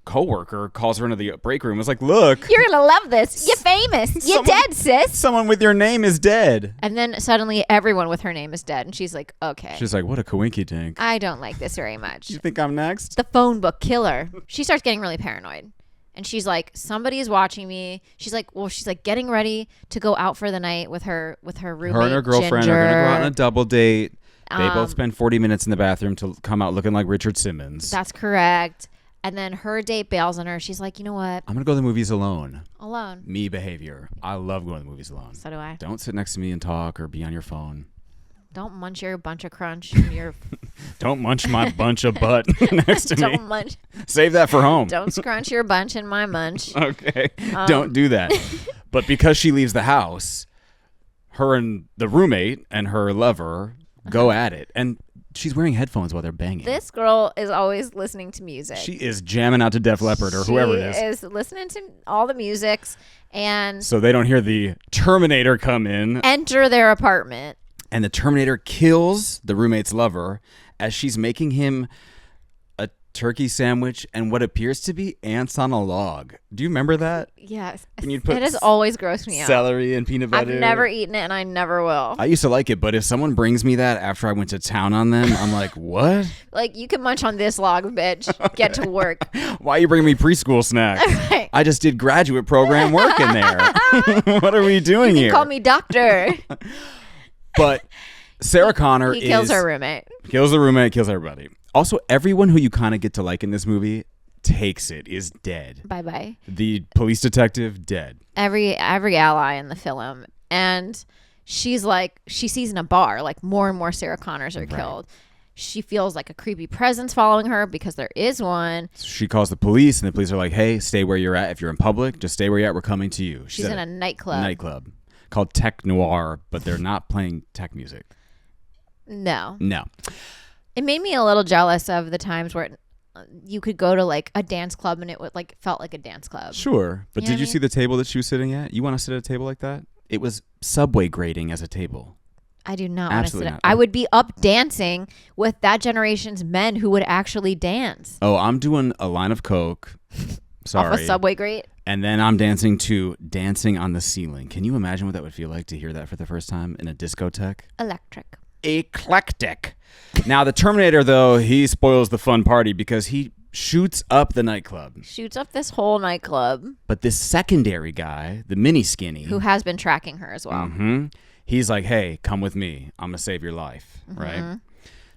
Speaker 1: coworker calls her into the break room and was like, look.
Speaker 2: You're going to love this. You're famous. You're dead, sis.
Speaker 1: Someone with your name is dead.
Speaker 2: And then suddenly everyone with her name is dead. And she's like, okay.
Speaker 1: She's like, what a coinky dink.
Speaker 2: I don't like this very much.
Speaker 1: You think I'm next?
Speaker 2: The phone book killer. She starts getting really paranoid. And she's like, somebody is watching me. She's like getting ready to go out for the night with her roommate.
Speaker 1: Her and her girlfriend
Speaker 2: Ginger.
Speaker 1: are going to go out on a double date. They both spend 40 minutes in the bathroom to come out looking like Richard Simmons.
Speaker 2: That's correct. And then her date bails on her. She's like, you know what?
Speaker 1: I'm going to go to the movies alone.
Speaker 2: Alone.
Speaker 1: Me behavior. I love going to the movies alone.
Speaker 2: So do I.
Speaker 1: Don't sit next to me and talk or be on your phone.
Speaker 2: Don't munch your bunch of crunch. In your
Speaker 1: Don't munch my bunch of butt next to me.
Speaker 2: Don't munch.
Speaker 1: Save that for home.
Speaker 2: Don't scrunch your bunch in my munch.
Speaker 1: Okay. Don't do that. But because she leaves the house, her and the roommate and her lover go at it. And she's wearing headphones while they're banging.
Speaker 2: This girl is always listening to music.
Speaker 1: She is jamming out to Def Leppard or whoever it is.
Speaker 2: She is listening to all the musics. And
Speaker 1: so they don't hear the Terminator come in.
Speaker 2: Enter their apartment.
Speaker 1: And the Terminator kills the roommate's lover as she's making him a turkey sandwich and what appears to be ants on a log. Do you remember that?
Speaker 2: Yes.
Speaker 1: When you'd put
Speaker 2: it has always grossed me out.
Speaker 1: Celery and peanut butter.
Speaker 2: I've never eaten it and I never will.
Speaker 1: I used to like it, but if someone brings me that after I went to town on them, I'm like, what?
Speaker 2: Like, you can munch on this log, bitch. Okay. Get to work.
Speaker 1: Why are you bringing me preschool snacks?
Speaker 2: Right.
Speaker 1: I just did graduate program work in there. What are we doing here?
Speaker 2: Call me doctor.
Speaker 1: But Sarah Connor
Speaker 2: kills her roommate.
Speaker 1: Kills the roommate, kills everybody. Also, everyone who you kind of get to like in this movie takes it, is dead.
Speaker 2: Bye-bye.
Speaker 1: The police detective, dead.
Speaker 2: Every ally in the film. And she's like, she sees in a bar, like more and more Sarah Connors are killed. She feels like a creepy presence following her because there is one.
Speaker 1: So she calls the police and the police are like, hey, stay where you're at. If you're in public, just stay where you're at. We're coming to you.
Speaker 2: She's in a nightclub.
Speaker 1: Called Tech Noir, but they're not playing tech music.
Speaker 2: No.
Speaker 1: It
Speaker 2: made me a little jealous of the times where you could go to like a dance club and it would like felt like a dance club.
Speaker 1: Sure. But did you see the table that she was sitting at? You want to sit at a table like that? It was subway grading as a table.
Speaker 2: I do not want to sit.
Speaker 1: Not.
Speaker 2: I would be up dancing with that generation's men who would actually dance.
Speaker 1: Oh, I'm doing a line of Coke. Sorry.
Speaker 2: Off a subway grate.
Speaker 1: And then I'm dancing to Dancing on the Ceiling. Can you imagine what that would feel like to hear that for the first time in a discotheque?
Speaker 2: Electric.
Speaker 1: Eclectic. Now, the Terminator, though, he spoils the fun party because he shoots up the nightclub.
Speaker 2: Shoots up this whole nightclub.
Speaker 1: But this secondary guy, the mini skinny.
Speaker 2: Who has been tracking her as well.
Speaker 1: Mm-hmm, he's like, hey, come with me. I'm going to save your life, right?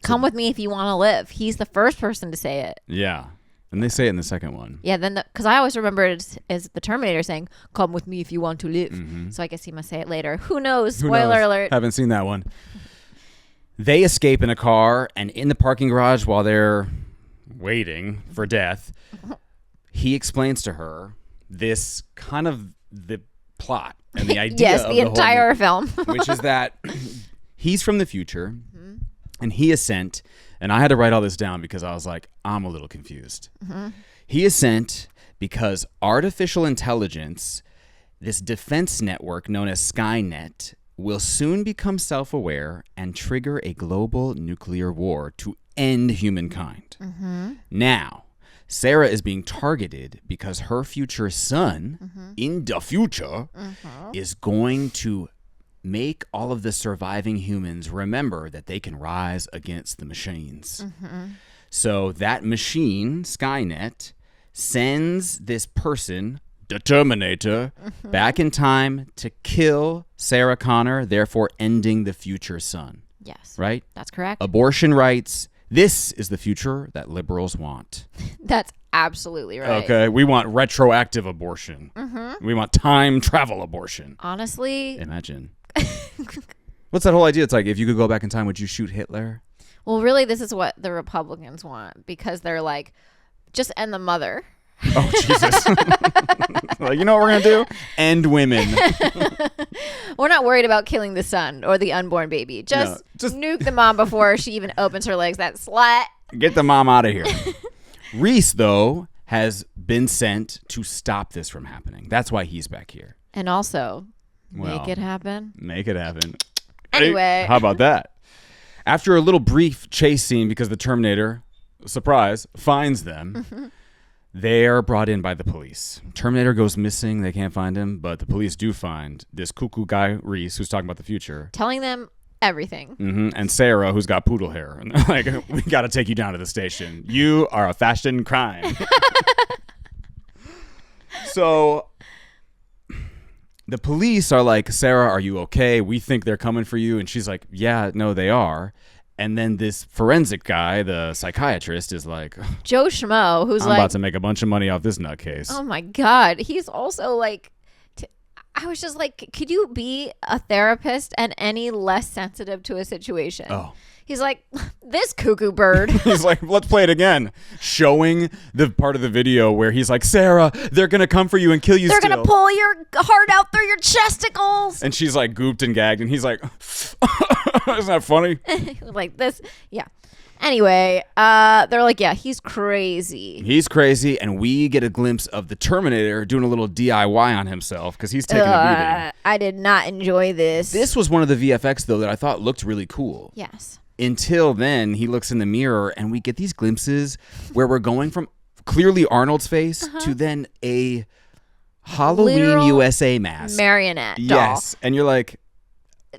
Speaker 2: Come with me if you want to live. He's the first person to say it.
Speaker 1: Yeah. And they say it in the second one.
Speaker 2: Yeah, then because I always remember it as the Terminator saying, come with me if you want to live. Mm-hmm. So I guess he must say it later. Who knows? Spoiler alert.
Speaker 1: Haven't seen that one. They escape in a car, and in the parking garage while they're waiting for death, he explains to her this kind of the plot and the idea
Speaker 2: yes,
Speaker 1: of
Speaker 2: the entire film.
Speaker 1: Which is that he's from the future, and he is sent, and I had to write all this down because I was like, I'm a little confused. He is sent because artificial intelligence, this defense network known as Skynet, will soon become self-aware and trigger a global nuclear war to end humankind. Now, Sarah is being targeted because her future son, in the future, is going to make all of the surviving humans remember that they can rise against the machines. So that machine, Skynet, sends this person, the Terminator, back in time to kill Sarah Connor, therefore ending the future son.
Speaker 2: Yes.
Speaker 1: Right?
Speaker 2: That's correct.
Speaker 1: Abortion rights. This is the future that liberals want.
Speaker 2: That's absolutely right.
Speaker 1: Okay. We want retroactive abortion. We want time travel abortion.
Speaker 2: Honestly.
Speaker 1: Imagine. What's that whole idea? It's like, if you could go back in time, would you shoot Hitler?
Speaker 2: Well, really, this is what the Republicans want because they're like, just end the mother.
Speaker 1: Oh, Jesus. Like, you know what we're going to do? End women.
Speaker 2: We're not worried about killing the son or the unborn baby. Just nuke the mom before she even opens her legs. That slut.
Speaker 1: Get the mom out of here. Reese, though, has been sent to stop this from happening. That's why he's back here.
Speaker 2: And also, make it happen.
Speaker 1: Make it happen.
Speaker 2: Anyway.
Speaker 1: Hey, how about that? After a little brief chase scene because the Terminator, surprise, finds them, they are brought in by the police. Terminator goes missing. They can't find him, but the police do find this cuckoo guy, Reese, who's talking about the future.
Speaker 2: Telling them everything.
Speaker 1: And Sarah, who's got poodle hair. And they're like, we got to take you down to the station. You are a fashion crime. So the police are like, Sarah, are you okay? We think they're coming for you. And she's like, yeah, no, they are. And then this forensic guy, the psychiatrist, is like,
Speaker 2: Joe Schmo, who's
Speaker 1: I'm about to make a bunch of money off this nutcase.
Speaker 2: Oh my God. He's also like, I was just like, could you be a therapist and any less sensitive to a situation?
Speaker 1: Oh.
Speaker 2: He's like, this cuckoo bird.
Speaker 1: He's like, let's play it again. Showing the part of the video where he's like, Sarah, they're going to come for you and kill you.
Speaker 2: They're going to pull your heart out through are your chesticles.
Speaker 1: And she's like gooped and gagged, and he's like, isn't that funny?
Speaker 2: Like this. Yeah. Anyway, they're like, yeah, he's crazy.
Speaker 1: He's crazy, and we get a glimpse of the Terminator doing a little DIY on himself because he's taking a beating.
Speaker 2: I did not enjoy this.
Speaker 1: This was one of the VFX, though, that I thought looked really cool.
Speaker 2: Yes.
Speaker 1: Until then, he looks in the mirror, and we get these glimpses where we're going from clearly Arnold's face to then a Halloween
Speaker 2: Literal
Speaker 1: USA mask.
Speaker 2: Marionette doll.
Speaker 1: Yes, and you're like...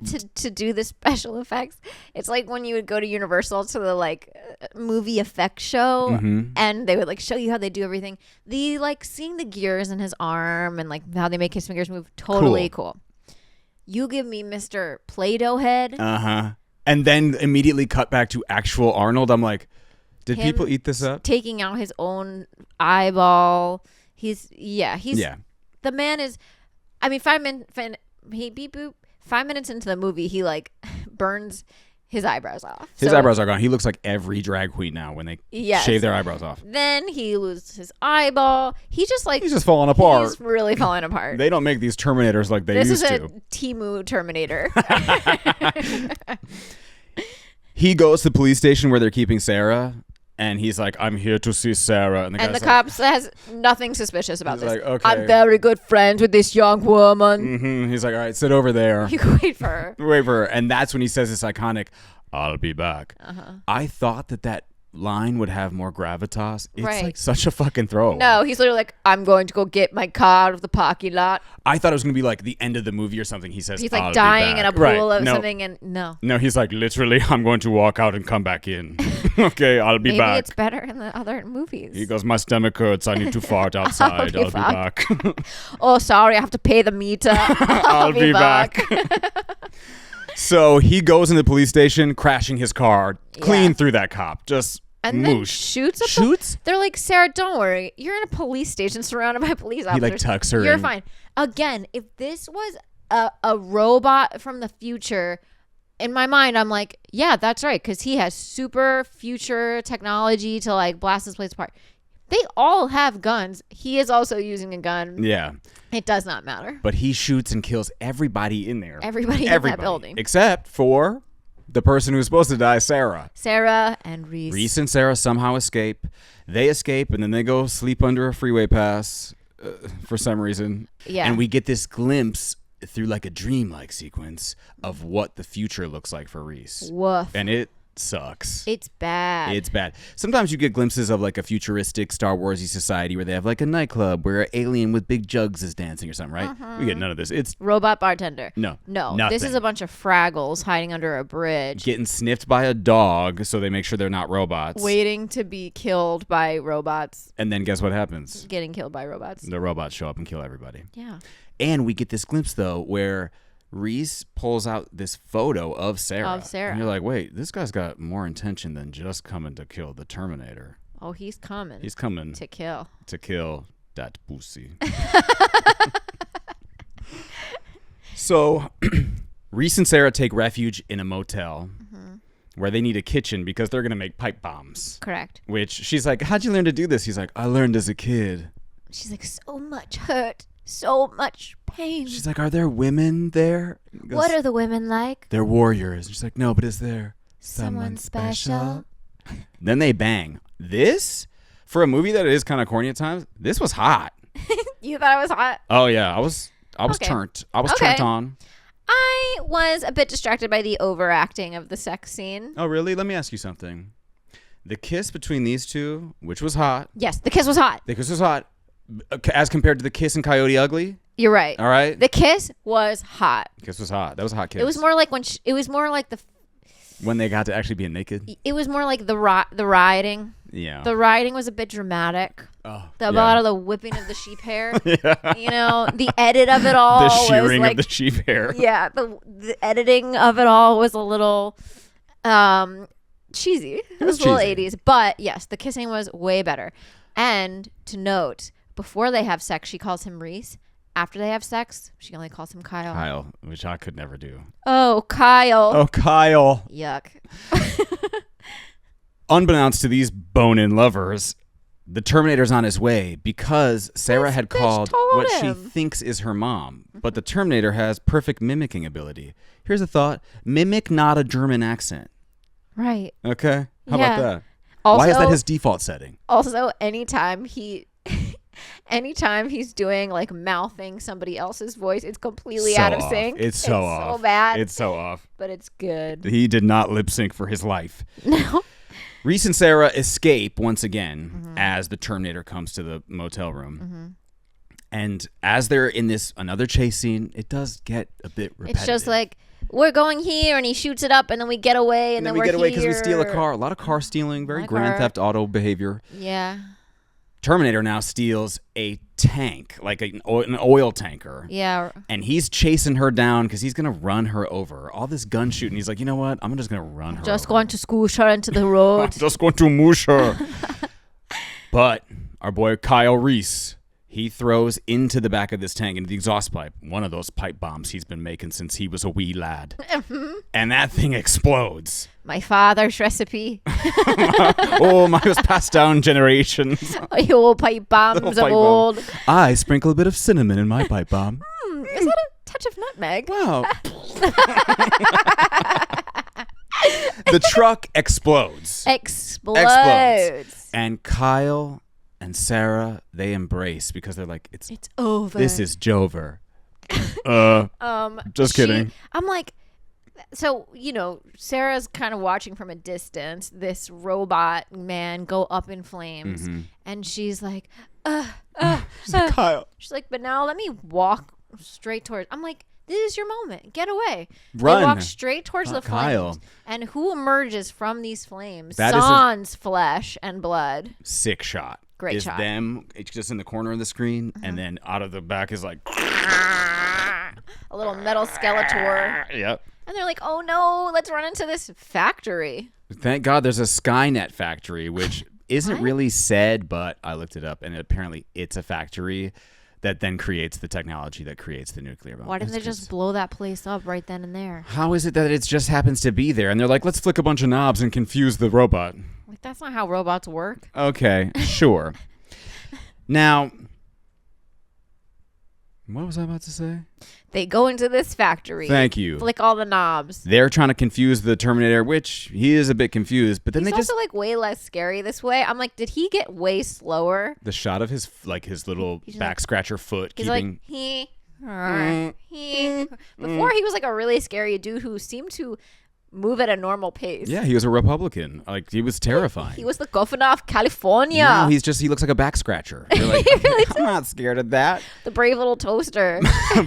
Speaker 2: To do the special effects, it's like when you would go to Universal to the like movie effects show, and they would like show you how they do everything. The like seeing the gears in his arm and like how they make his fingers move, totally cool. You give me Mr. Play-Doh head,
Speaker 1: and then immediately cut back to actual Arnold. I'm like, did people eat this up?
Speaker 2: Taking out his own eyeball. The man is. I mean, 5 minutes into the movie, he like burns his eyebrows off.
Speaker 1: His eyebrows are gone. He looks like every drag queen now when they shave their eyebrows off.
Speaker 2: Then he loses his eyeball. He's just
Speaker 1: falling apart.
Speaker 2: He's really falling apart.
Speaker 1: They don't make these Terminators like they used to.
Speaker 2: This is a Temu Terminator.
Speaker 1: He goes to the police station where they're keeping Sarah. And he's like, I'm here to see Sarah. And the
Speaker 2: cops has nothing suspicious about this.
Speaker 1: Like, okay.
Speaker 2: I'm very good friends with this young woman.
Speaker 1: He's like, all right, sit over there.
Speaker 2: You can wait for her.
Speaker 1: Wait for her. And that's when he says this iconic, I'll be back. I thought that line would have more gravitas. It's like such a fucking throwaway.
Speaker 2: No, he's literally like, I'm going to go get my car out of the parking lot.
Speaker 1: I thought it was going to be like the end of the movie or something. He says,
Speaker 2: he's like dying in a pool of something, and no.
Speaker 1: No, he's like, literally, I'm going to walk out and come back in. Okay, I'll be back.
Speaker 2: Maybe it's better in the other movies.
Speaker 1: He goes, my stomach hurts. I need to fart outside. I'll be back.
Speaker 2: Oh, sorry, I have to pay the meter. I'll be back.
Speaker 1: So he goes in the police station, crashing his car, clean through that cop. Just
Speaker 2: and then shoots. They're like, Sarah, don't worry. You're in a police station surrounded by police officers.
Speaker 1: He like tucks her in.
Speaker 2: You're fine. Again, if this was a robot from the future, in my mind, I'm like, yeah, that's right. Because he has super future technology to like blast this place apart. They all have guns. He is also using a gun.
Speaker 1: Yeah.
Speaker 2: It does not matter.
Speaker 1: But he shoots and kills everybody in there.
Speaker 2: Everybody in that building.
Speaker 1: Except for the person who's supposed to die, Sarah.
Speaker 2: Sarah and Reese.
Speaker 1: Reese and Sarah somehow escape. They escape, and then they go sleep under a freeway pass for some reason. Yeah. And we get this glimpse through like a dreamlike sequence of what the future looks like for Reese.
Speaker 2: Woof.
Speaker 1: And it sucks.
Speaker 2: It's bad.
Speaker 1: It's bad. Sometimes you get glimpses of like a futuristic Star Warsy society where they have like a nightclub where an alien with big jugs is dancing or something, right? We get none of this. It's
Speaker 2: robot bartender.
Speaker 1: No.
Speaker 2: Nothing. This is a bunch of Fraggles hiding under a bridge.
Speaker 1: Getting sniffed by a dog so they make sure they're not robots.
Speaker 2: Waiting to be killed by robots.
Speaker 1: And then guess what happens?
Speaker 2: Getting killed by robots.
Speaker 1: The robots show up and kill everybody.
Speaker 2: Yeah.
Speaker 1: And we get this glimpse though where Reese pulls out this photo of Sarah. And you're like, wait, this guy's got more intention than just coming to kill the Terminator.
Speaker 2: Oh, he's coming.
Speaker 1: He's coming
Speaker 2: to kill.
Speaker 1: To kill that pussy. So Reese and Sarah take refuge in a motel where they need a kitchen because they're going to make pipe bombs.
Speaker 2: Correct.
Speaker 1: Which she's like, how'd you learn to do this? He's like, I learned as a kid.
Speaker 2: She's like, so much hurt. So much pain.
Speaker 1: She's like, are there women there?
Speaker 2: Goes, what are the women like?
Speaker 1: They're warriors. She's like, no, but is there someone special? Then they bang. This, for a movie that is kind of corny at times, this was hot.
Speaker 2: You thought it was hot?
Speaker 1: Oh, yeah. I was turned. I was turned on.
Speaker 2: I was a bit distracted by the overacting of the sex scene.
Speaker 1: Oh, really? Let me ask you something. The kiss between these two, which was hot.
Speaker 2: Yes, the kiss was hot.
Speaker 1: The kiss was hot. As compared to the kiss in Coyote Ugly.
Speaker 2: You're right.
Speaker 1: All right.
Speaker 2: The kiss was hot.
Speaker 1: The kiss was hot. That was a hot kiss.
Speaker 2: It was more like
Speaker 1: when they got to actually be naked.
Speaker 2: It was more like the riding.
Speaker 1: Yeah.
Speaker 2: The riding was a bit dramatic.
Speaker 1: Oh.
Speaker 2: A lot of the whipping of the sheep hair. Yeah. You know, the edit of it all.
Speaker 1: The shearing of the sheep hair.
Speaker 2: Yeah. The editing of it all was a little cheesy. It was a little 80s. But yes, the kissing was way better. And to note, before they have sex, she calls him Reese. After they have sex, she only calls him Kyle.
Speaker 1: Kyle, which I could never do.
Speaker 2: Oh, Kyle.
Speaker 1: Oh, Kyle.
Speaker 2: Yuck.
Speaker 1: Unbeknownst to these bone-in lovers, the Terminator's on his way because Sarah had called what she
Speaker 2: him.
Speaker 1: thinks is her mom. But the Terminator has perfect mimicking ability. Here's a thought. Mimic not a German accent.
Speaker 2: Right.
Speaker 1: Okay? How about that?
Speaker 2: Also,
Speaker 1: why is that his default setting?
Speaker 2: Also, anytime he's doing like mouthing somebody else's voice, it's completely out of sync.
Speaker 1: It's so off.
Speaker 2: So bad.
Speaker 1: It's so off.
Speaker 2: But it's good.
Speaker 1: He did not lip sync for his life.
Speaker 2: No.
Speaker 1: Reese and Sarah escape once again as the Terminator comes to the motel room. And as they're in this another chase scene, it does get a bit repetitive.
Speaker 2: It's just like, we're going here, and he shoots it up, and then we get away, and then
Speaker 1: we get away
Speaker 2: because
Speaker 1: we steal a car. A lot of car stealing, very Grand Theft Auto behavior.
Speaker 2: Yeah.
Speaker 1: Terminator now steals a tank, like an oil tanker.
Speaker 2: Yeah.
Speaker 1: And he's chasing her down because he's going to run her over. All this gun shooting. He's like, you know what? I'm just going to run her
Speaker 2: Just
Speaker 1: over.
Speaker 2: going to scoosh her into the road.
Speaker 1: Just going to moosh her. But our boy Kyle Reese, he throws into the back of this tank, into the exhaust pipe, one of those pipe bombs he's been making since he was a wee lad. And that thing explodes.
Speaker 2: My father's recipe.
Speaker 1: Oh, mine was passed down generations.
Speaker 2: The old pipe bombs of old.
Speaker 1: I sprinkle a bit of cinnamon in my pipe bomb.
Speaker 2: Is that a touch of nutmeg?
Speaker 1: Wow. The truck explodes.
Speaker 2: Explodes.
Speaker 1: And Kyle and Sarah, they embrace because they're like, it's
Speaker 2: over.
Speaker 1: This is Jover. Just kidding.
Speaker 2: I'm like, so, Sarah's kind of watching from a distance this robot man go up in flames. And she's like,
Speaker 1: She's like, Kyle.
Speaker 2: She's like, but now let me walk straight towards. I'm like, this is your moment. Get away.
Speaker 1: Run.
Speaker 2: They walk straight towards the
Speaker 1: Kyle.
Speaker 2: flames. And who emerges from these flames?
Speaker 1: That
Speaker 2: Sans flesh and blood.
Speaker 1: Sick shot.
Speaker 2: Great
Speaker 1: is
Speaker 2: shot.
Speaker 1: Them, it's just in the corner of the screen, and then out of the back is like
Speaker 2: A little metal Skeletor.
Speaker 1: Yep.
Speaker 2: And they're like, oh no, let's run into this factory.
Speaker 1: Thank God there's a Skynet factory, which isn't really said, but I looked it up, and apparently it's a factory that then creates the technology that creates the nuclear bomb.
Speaker 2: Why didn't they just blow that place up right then and there?
Speaker 1: How is it that it just happens to be there? And they're like, let's flick a bunch of knobs and confuse the robot.
Speaker 2: Like, that's not how robots work.
Speaker 1: Okay, sure. Now, what was I about to say?
Speaker 2: They go into this factory.
Speaker 1: Thank you.
Speaker 2: Flick all the knobs.
Speaker 1: They're trying to confuse the Terminator, which he is a bit confused, but then
Speaker 2: He's
Speaker 1: they just
Speaker 2: also like way less scary this way. I'm like, did he get way slower?
Speaker 1: the shot of his little back scratcher foot
Speaker 2: He's
Speaker 1: keeping
Speaker 2: like he. Before he was like a really scary dude who seemed to move at a normal pace.
Speaker 1: Yeah, he was a Republican. Like, he was terrifying.
Speaker 2: He was the governor of California.
Speaker 1: No, he looks like a back scratcher. They're like, I'm not scared of that.
Speaker 2: The brave little toaster.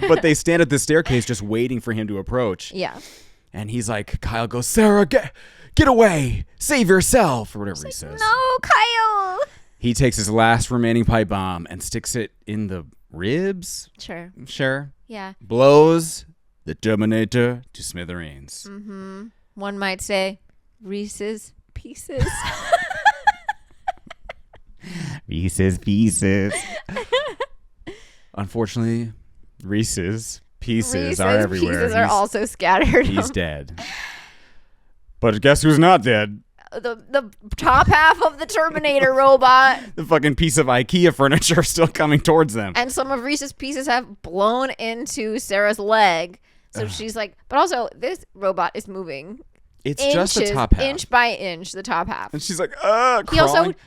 Speaker 1: But they stand at the staircase just waiting for him to approach.
Speaker 2: Yeah.
Speaker 1: And he's like, Kyle goes, Sarah, get away. Save yourself, or whatever he says.
Speaker 2: No, Kyle.
Speaker 1: He takes his last remaining pipe bomb and sticks it in the ribs.
Speaker 2: Sure. Yeah.
Speaker 1: Blows the Terminator to smithereens.
Speaker 2: Mm-hmm. One might say Reese's Pieces.
Speaker 1: Reese's Pieces. Unfortunately, Reese's Pieces are everywhere.
Speaker 2: Pieces are also scattered.
Speaker 1: He's dead. But guess who's not dead?
Speaker 2: The top half of the Terminator robot.
Speaker 1: The fucking piece of IKEA furniture still coming towards them.
Speaker 2: And some of Reese's Pieces have blown into Sarah's leg. So she's like, but also this robot is moving.
Speaker 1: It's just the top half.
Speaker 2: Inch by inch, the top half.
Speaker 1: And she's like,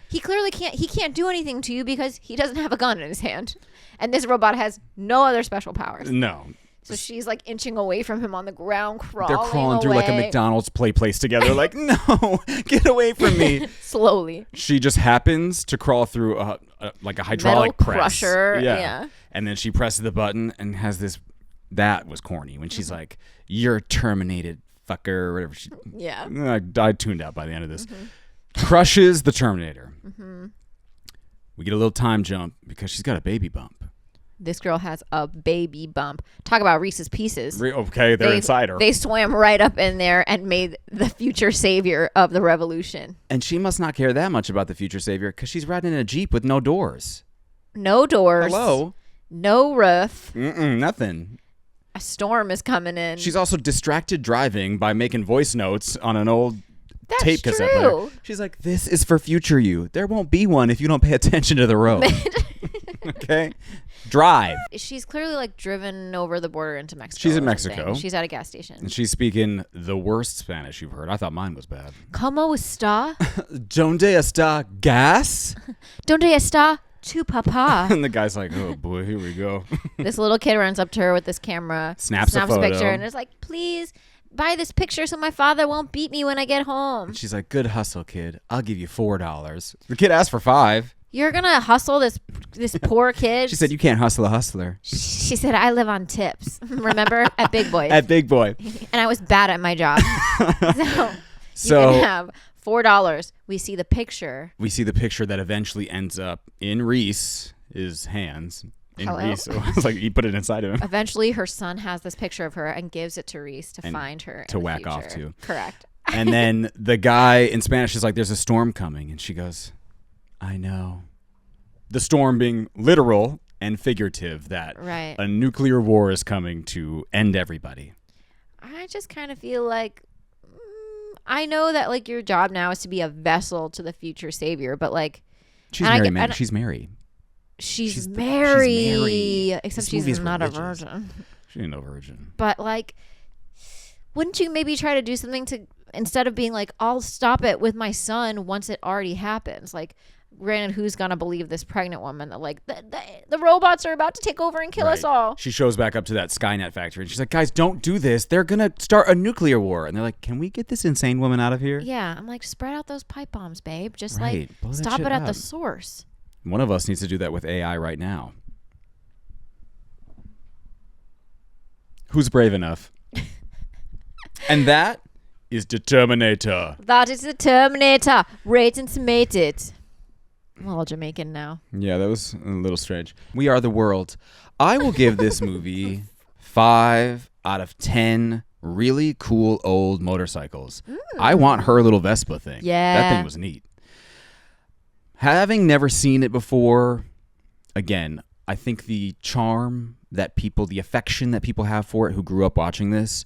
Speaker 2: He clearly can't do anything to you because he doesn't have a gun in his hand. And this robot has no other special powers.
Speaker 1: No.
Speaker 2: So she's like inching away from him on the ground, crawling
Speaker 1: They're crawling
Speaker 2: away.
Speaker 1: through like a McDonald's place together. Like, no, get away from me.
Speaker 2: Slowly.
Speaker 1: She just happens to crawl through like a hydraulic
Speaker 2: Metal
Speaker 1: press.
Speaker 2: crusher. Yeah.
Speaker 1: And then she presses the button and has this. That was corny when she's like, "You're terminated, fucker," or whatever.
Speaker 2: Yeah.
Speaker 1: I tuned out by the end of this. Crushes the Terminator. We get a little time jump because she's got a baby bump.
Speaker 2: This girl has a baby bump. Talk about Reese's Pieces.
Speaker 1: Okay, they're inside her.
Speaker 2: They swam right up in there and made the future savior of the revolution.
Speaker 1: And she must not care that much about the future savior because she's riding in a Jeep with no doors.
Speaker 2: No doors.
Speaker 1: Hello.
Speaker 2: No roof.
Speaker 1: Nothing.
Speaker 2: A storm is coming in.
Speaker 1: She's also distracted driving by making voice notes on an old tape cassette player. She's like, this is for future you. There won't be one if you don't pay attention to the road. Okay? Drive.
Speaker 2: She's clearly like driven over the border into Mexico.
Speaker 1: She's in Mexico.
Speaker 2: She's at a gas station.
Speaker 1: And she's speaking the worst Spanish you've heard. I thought mine was bad.
Speaker 2: ¿Cómo está?
Speaker 1: ¿Dónde está gas?
Speaker 2: ¿Dónde está tu papá?
Speaker 1: And the guy's like, oh boy, here we go.
Speaker 2: This little kid runs up to her with this camera,
Speaker 1: snaps a photo,
Speaker 2: picture, and is like, please buy this picture so my father won't beat me when I get home.
Speaker 1: And she's like, good hustle, kid. I'll give you $4. The kid asked for $5.
Speaker 2: You're gonna hustle this poor kid?
Speaker 1: She said, you can't hustle a hustler.
Speaker 2: She said, I live on tips. Remember? At Big Boy.
Speaker 1: At Big Boy.
Speaker 2: And I was bad at my job. So you can have $4. We see the picture.
Speaker 1: We see the picture that eventually ends up in Reese's hands. Reese. It's like he put it inside of him.
Speaker 2: Eventually, her son has this picture of her and gives it to Reese to find her.
Speaker 1: To whack off to.
Speaker 2: Correct.
Speaker 1: And then the guy in Spanish is like, there's a storm coming. And she goes, I know. The storm being literal and figurative, that a nuclear war is coming to end everybody.
Speaker 2: I just kind of feel like, I know that like your job now is to be a vessel to the future savior, but like.
Speaker 1: She's married, man. She's married.
Speaker 2: She's married. Except she's not
Speaker 1: religious.
Speaker 2: A virgin.
Speaker 1: She ain't no virgin.
Speaker 2: But like, wouldn't you maybe try to do something to, instead of being like, I'll stop it with my son once it already happens. Like, granted, who's gonna believe this pregnant woman that like the robots are about to take over and kill us all?
Speaker 1: She shows back up to that Skynet factory and she's like, guys, don't do this. They're gonna start a nuclear war. And they're like, can we get this insane woman out of here?
Speaker 2: Yeah, I'm like, spread out those pipe bombs, babe. Just like stop it at the source.
Speaker 1: One of us needs to do that with AI right now. Who's brave enough? And that is the Terminator.
Speaker 2: That is the Terminator. Rate and submit it. I'm a little Jamaican now.
Speaker 1: Yeah, that was a little strange. We Are the World. I will give this movie 5 out of 10 really cool old motorcycles. I want her little Vespa thing.
Speaker 2: Yeah.
Speaker 1: That thing was neat. Having never seen it before, again, I think the charm that people, the affection that people have for it who grew up watching this,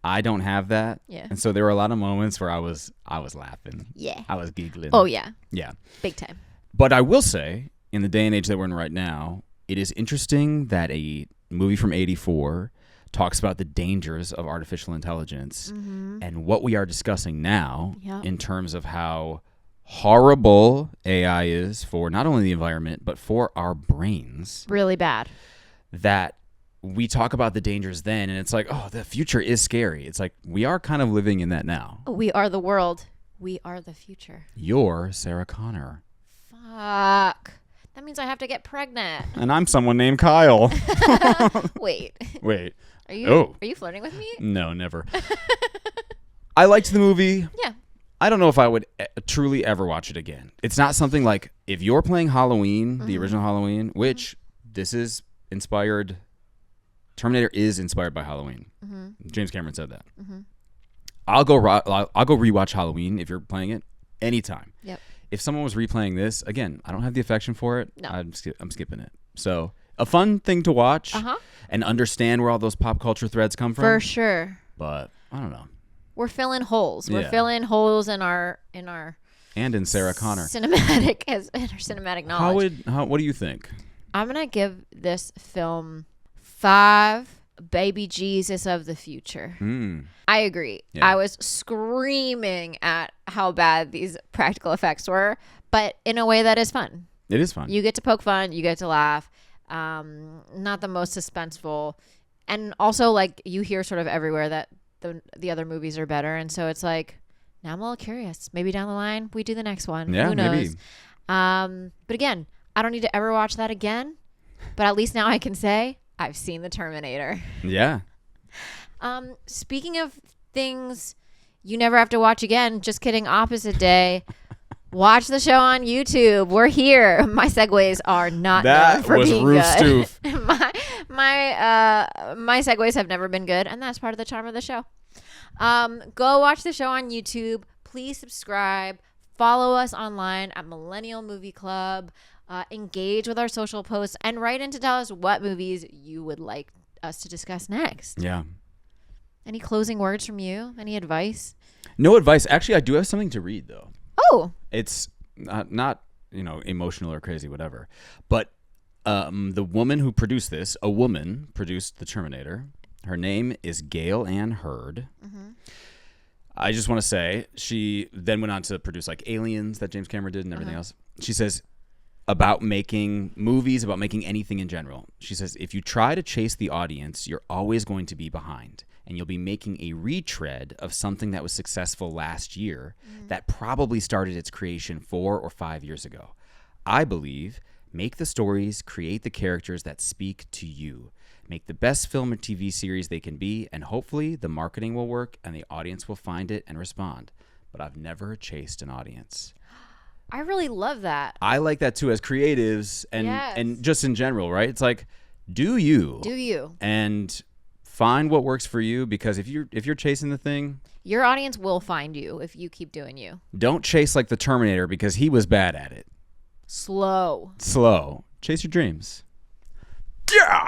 Speaker 1: I don't have that.
Speaker 2: Yeah.
Speaker 1: And so there were a lot of moments where I was laughing.
Speaker 2: Yeah.
Speaker 1: I was giggling.
Speaker 2: Oh, yeah.
Speaker 1: Yeah.
Speaker 2: Big time.
Speaker 1: But I will say, in the day and age that we're in right now, it is interesting that a movie from '84 talks about the dangers of artificial intelligence and what we are discussing now in terms of how horrible AI is for not only the environment, but for our brains.
Speaker 2: Really bad.
Speaker 1: That we talk about the dangers then, and it's like, oh, the future is scary. It's like, we are kind of living in that now.
Speaker 2: We are the world. We are the future.
Speaker 1: You're Sarah Connor.
Speaker 2: Fuck. That means I have to get pregnant.
Speaker 1: And I'm someone named Kyle.
Speaker 2: Wait. Are you flirting with me?
Speaker 1: No, never. I liked the movie.
Speaker 2: Yeah.
Speaker 1: I don't know if I would truly ever watch it again. It's not something like, if you're playing Halloween, the original Halloween, which this is inspired, Terminator is inspired by Halloween. James Cameron said that. I'll go rewatch Halloween if you're playing it anytime.
Speaker 2: Yep.
Speaker 1: If someone was replaying this, again, I don't have the affection for it.
Speaker 2: No.
Speaker 1: I'm skipping it. So a fun thing to watch and understand where all those pop culture threads come from.
Speaker 2: For sure.
Speaker 1: But I don't know.
Speaker 2: We're filling holes. We're filling holes in our
Speaker 1: and in Sarah Connor
Speaker 2: cinematic knowledge.
Speaker 1: What do you think?
Speaker 2: I'm gonna give this film 5 baby Jesus of the future. I agree. Yeah. I was screaming at how bad these practical effects were, but in a way that is fun.
Speaker 1: It is fun.
Speaker 2: You get to poke fun. You get to laugh. Not the most suspenseful, and also like you hear sort of everywhere that the other movies are better, and so it's like now I'm a little curious. Maybe down the line we do the next one.
Speaker 1: Yeah,
Speaker 2: who knows?
Speaker 1: maybe.
Speaker 2: But again, I don't need to ever watch that again. But at least now I can say I've seen the Terminator.
Speaker 1: Yeah.
Speaker 2: Speaking of things you never have to watch again, just kidding. Opposite day. Watch the show on YouTube. We're here. My segues are not known for being good. My segues have never been good, and that's part of the charm of the show. Go watch the show on YouTube. Please subscribe. Follow us online at Millennial Movie Club. Engage with our social posts and write in to tell us what movies you would like us to discuss next.
Speaker 1: Yeah.
Speaker 2: Any closing words from you? Any advice?
Speaker 1: No advice. Actually, I do have something to read, though.
Speaker 2: Oh.
Speaker 1: It's not emotional or crazy, whatever. But the woman who produced this, a woman produced the Terminator. Her name is Gail Ann Hurd. Mm-hmm. I just want to say she then went on to produce like Aliens that James Cameron did and everything else. She says about making movies, about making anything in general. She says, if you try to chase the audience, you're always going to be behind. And you'll be making a retread of something that was successful last year that probably started its creation 4 or 5 years ago. I believe make the stories, create the characters that speak to you. Make the best film or TV series they can be, and hopefully the marketing will work and the audience will find it and respond. But I've never chased an audience.
Speaker 2: I really love that.
Speaker 1: I like that too as creatives and just in general, right? It's like, do you.
Speaker 2: Do you.
Speaker 1: And find what works for you, because if you're chasing the thing,
Speaker 2: your audience will find you if you keep doing you.
Speaker 1: Don't chase like the Terminator because he was bad at it.
Speaker 2: Slow.
Speaker 1: Chase your dreams. Yeah.